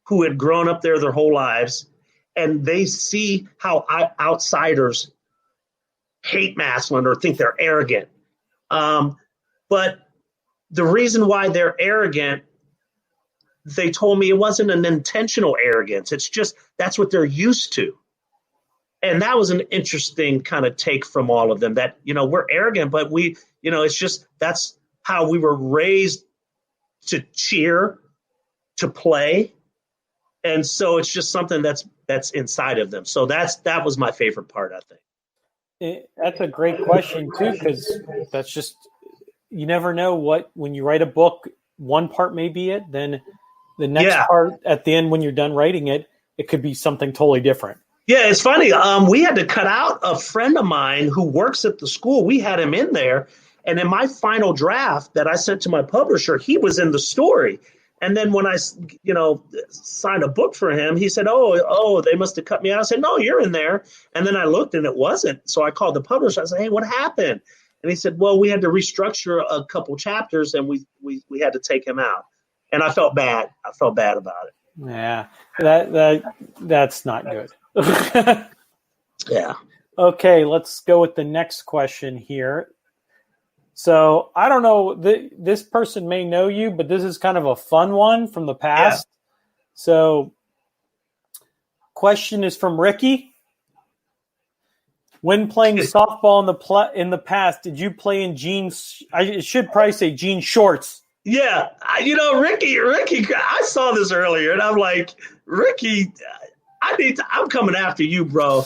who had grown up there their whole lives, and they see how outsiders hate Massillon or think they're arrogant. But the reason why they're arrogant, they told me it wasn't an intentional arrogance. It's just that's what they're used to. And that was an interesting kind of take from all of them that, we're arrogant, but it's just that's how we were raised to cheer, to play. And so it's just something that's inside of them. So that was my favorite part, I think. That's a great question too, because that's just, you never know when you write a book, one part may be it, then the next part at the end when you're done writing it, it could be something totally different. Yeah, it's funny. We had to cut out a friend of mine who works at the school. We had him in there. And in my final draft that I sent to my publisher, he was in the story. And then when I, signed a book for him, he said, oh, they must have cut me out. I said, no, you're in there. And then I looked and it wasn't. So I called the publisher. I said, hey, what happened? And he said, well, we had to restructure a couple chapters and we had to take him out. And I felt bad. I felt bad about it. Yeah, that's not good. Yeah. Okay, let's go with the next question here. So I don't know, this person may know you, but this is kind of a fun one from the past. Yeah. So question is from Ricky. When playing softball in the past, did you play in jeans? I should probably say jean shorts. Yeah. Ricky, I saw this earlier and I'm like, Ricky, I'm coming after you, bro.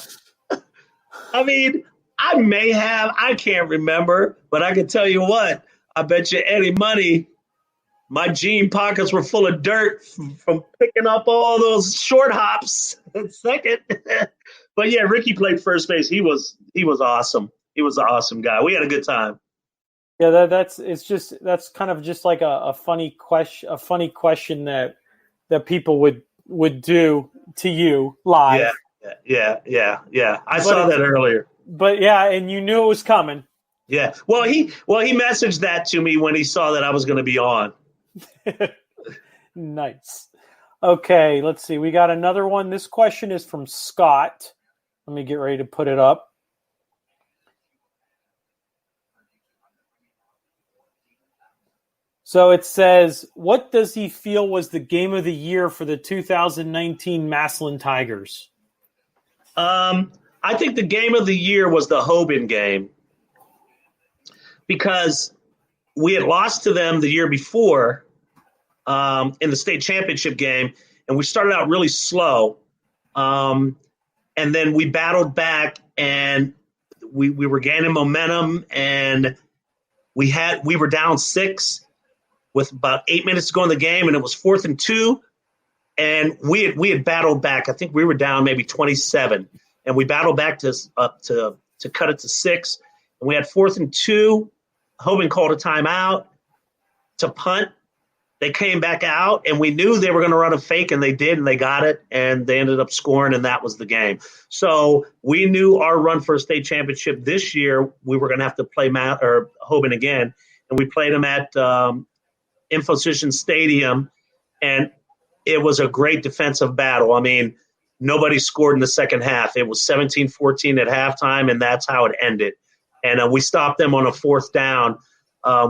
I mean, I can't remember, but I can tell you what, I bet you any money, my jean pockets were full of dirt from picking up all those short hops in second. But yeah, Ricky played first base. He was awesome. He was an awesome guy. We had a good time. Yeah, that's kind of just like a funny question that people would do to you live. Yeah. I saw that earlier. But yeah, and you knew it was coming. Yeah. Well, he messaged that to me when he saw that I was going to be on. Nice. Okay, let's see. We got another one. This question is from Scott. Let me get ready to put it up. So it says, what does he feel was the game of the year for the 2019 Massillon Tigers? I think the game of the year was the Hoban game because we had lost to them the year before in the state championship game, and we started out really slow. And then we battled back, and we were gaining momentum, and we were down 6 with about 8 minutes to go in the game, and it was 4th and 2. And we had battled back. I think we were down maybe 27. And we battled back to cut it to 6. And we had 4th and 2. Hoban called a timeout to punt. They came back out, and we knew they were going to run a fake, and they did, and they got it, and they ended up scoring, and that was the game. So we knew our run for a state championship this year, we were going to have to play Hoban again, and we played them at Infocision Stadium, and it was a great defensive battle. I mean, nobody scored in the second half. It was 17-14 at halftime, and that's how it ended. And we stopped them on a 4th down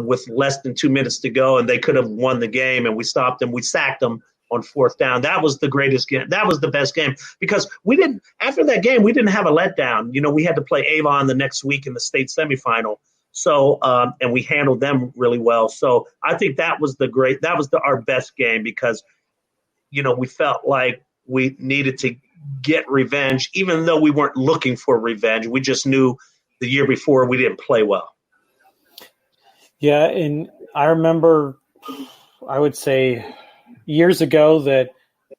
with less than 2 minutes to go, and they could have won the game, and we stopped them. We sacked them on 4th down. That was the greatest game. That was the best game because after that game, we didn't have a letdown. We had to play Avon the next week in the state semifinal. So, and we handled them really well. So I think that was our best game because, we felt like we needed to get revenge, even though we weren't looking for revenge. We just knew the year before we didn't play well. Yeah, and I remember, I would say years ago that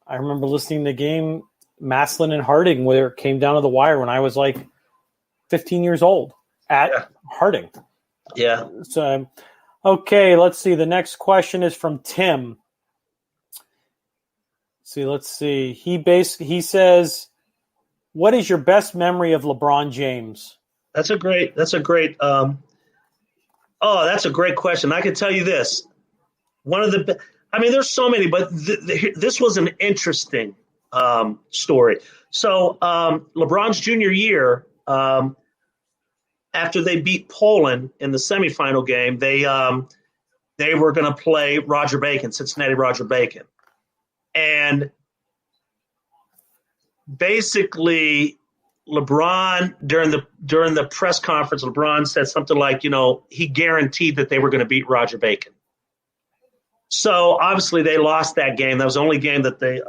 I remember listening to the game Massillon and Harding where it came down to the wire when I was like 15 years old at Harding. Yeah. So, okay, let's see. The next question is from Tim. Let's see. He says, what is your best memory of LeBron James? That's a great question. I can tell you this. There's so many, but this was an interesting story. So LeBron's junior year, after they beat Poland in the semifinal game, they were going to play Cincinnati Roger Bacon. And basically LeBron, during the press conference, LeBron said something like, he guaranteed that they were going to beat Roger Bacon. So obviously they lost that game. That was the only game that they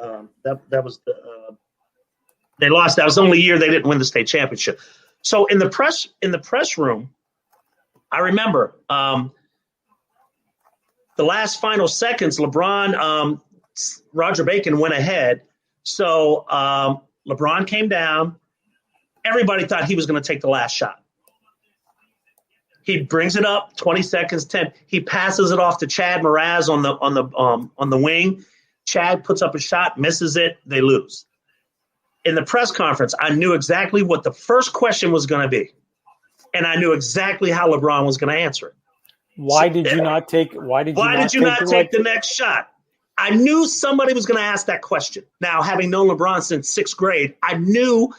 they lost. That was the only year they didn't win the state championship. So in the press room, I remember the last final seconds, LeBron, Roger Bacon went ahead. So LeBron came down. Everybody thought he was going to take the last shot. He brings it up, 20 seconds, 10. He passes it off to Chad Mraz on the wing. Chad puts up a shot, misses it, they lose. In the press conference, I knew exactly what the first question was going to be, and I knew exactly how LeBron was going to answer it. Why did you not take the next shot? I knew somebody was going to ask that question. Now, having known LeBron since sixth grade, I knew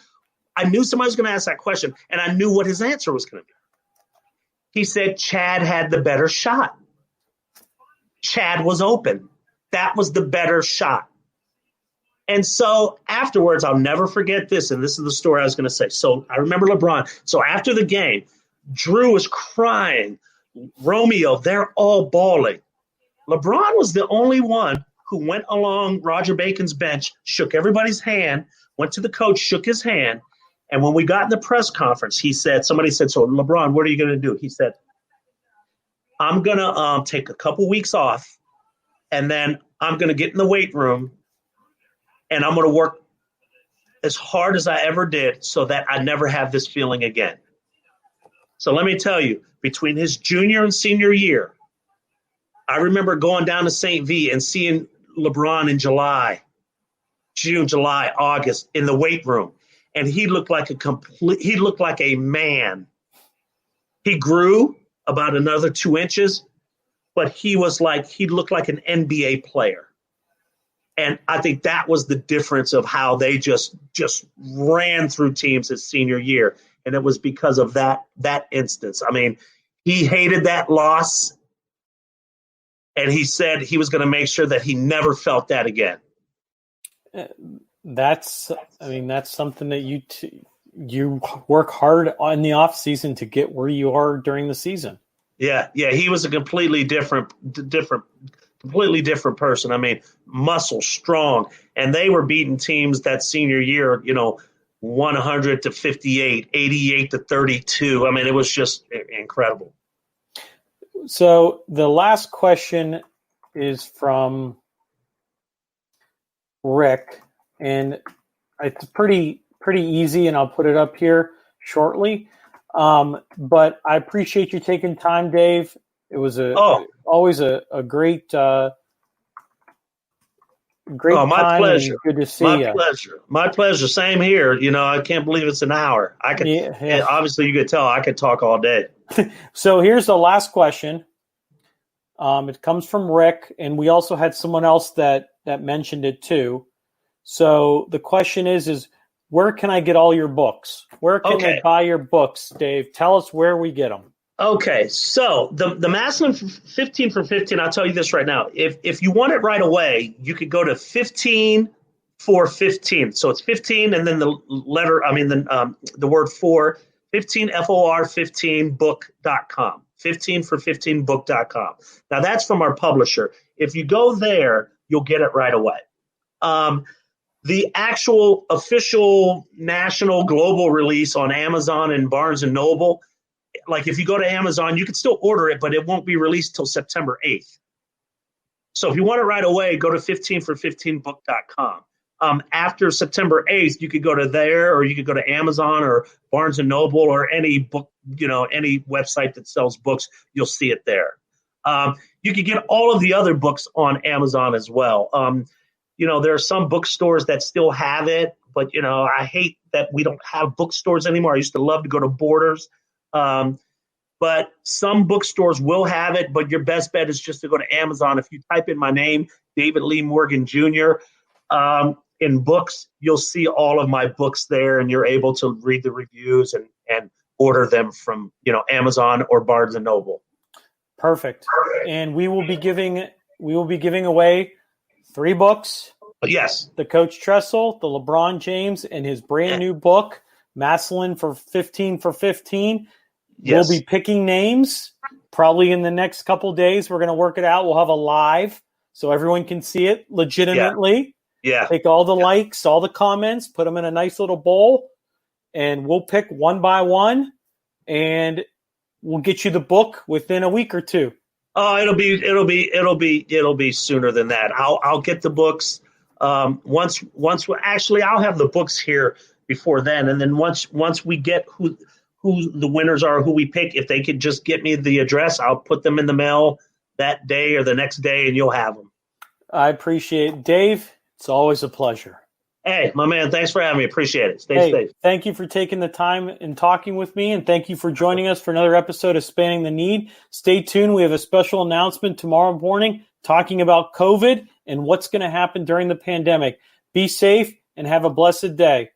somebody was going to ask that question, and I knew what his answer was going to be. He said Chad had the better shot. Chad was open. That was the better shot. And so afterwards, I'll never forget this, and this is the story I was going to say. So I remember LeBron. So after the game, Drew is crying. Romeo, they're all bawling. LeBron was the only one who went along Roger Bacon's bench, shook everybody's hand, went to the coach, shook his hand. And when we got in the press conference, somebody said, so LeBron, what are you going to do? He said, I'm going to take a couple weeks off, and then I'm going to get in the weight room, and I'm going to work as hard as I ever did so that I never have this feeling again. So let me tell you, between his junior and senior year, I remember going down to St. V and seeing LeBron in June, July, August in the weight room. And he looked like a man. He grew about another 2 inches, but he looked like an NBA player. And I think that was the difference of how they just ran through teams his senior year. And it was because of that instance. I mean, he hated that loss, and he said he was going to make sure that he never felt that again. That's something that you work hard on the off season to get where you are during the season. Yeah. He was a completely different person. I mean, muscle, strong, and they were beating teams that senior year, 100 to 58, 88 to 32. I mean, it was just incredible. So the last question is from Rick, and it's pretty easy, and I'll put it up here shortly. But I appreciate you taking time, Dave. It was always a great my time. Pleasure. Good to see you. My pleasure. Same here. I can't believe it's an hour. I could obviously you could tell I could talk all day. So here's the last question. It comes from Rick, and we also had someone else that mentioned it too. So the question is where can I get all your books? Where can I buy your books, Dave? Tell us where we get them. Okay, so the Massillon 15 for 15, I'll tell you this right now. If you want it right away, you could go to 15 for 15. So it's 15 and then the word for 15 FOR 15book.com. 15 for 15book.com. Now that's from our publisher. If you go there, you'll get it right away. The actual official national global release on Amazon and Barnes & Noble, like if you go to Amazon, you can still order it, but it won't be released till September 8th. So if you want it right away, go to 15for15book.com. After September 8th, you could go to there, or you could go to Amazon or Barnes & Noble or any book, any website that sells books, you'll see it there. You could get all of the other books on Amazon as well. There are some bookstores that still have it, but, I hate that we don't have bookstores anymore. I used to love to go to Borders. But some bookstores will have it, but your best bet is just to go to Amazon. If you type in my name, David Lee Morgan Jr., in books, you'll see all of my books there, and you're able to read the reviews and order them from, Amazon or Barnes & Noble. Perfect. And we will be giving away 3 books. Yes. The Coach Tressel, the LeBron James, and his brand new book, Massillon for 15 for 15. Yes. We'll be picking names probably in the next couple days. We're going to work it out. We'll have a live so everyone can see it legitimately. Yeah. Take all the likes, all the comments, put them in a nice little bowl, and we'll pick one by one, and we'll get you the book within a week or two. Oh, it'll be sooner than that. I'll get the books once. Actually, I'll have the books here before then, and then once we get who the winners are, who we pick, if they could just get me the address, I'll put them in the mail that day or the next day, and you'll have them. I appreciate it. Dave, it's always a pleasure. Hey, my man, thanks for having me. Appreciate it. Stay safe. Thank you for taking the time and talking with me, and thank you for joining us for another episode of Spanning the Need. Stay tuned. We have a special announcement tomorrow morning talking about COVID and what's going to happen during the pandemic. Be safe and have a blessed day.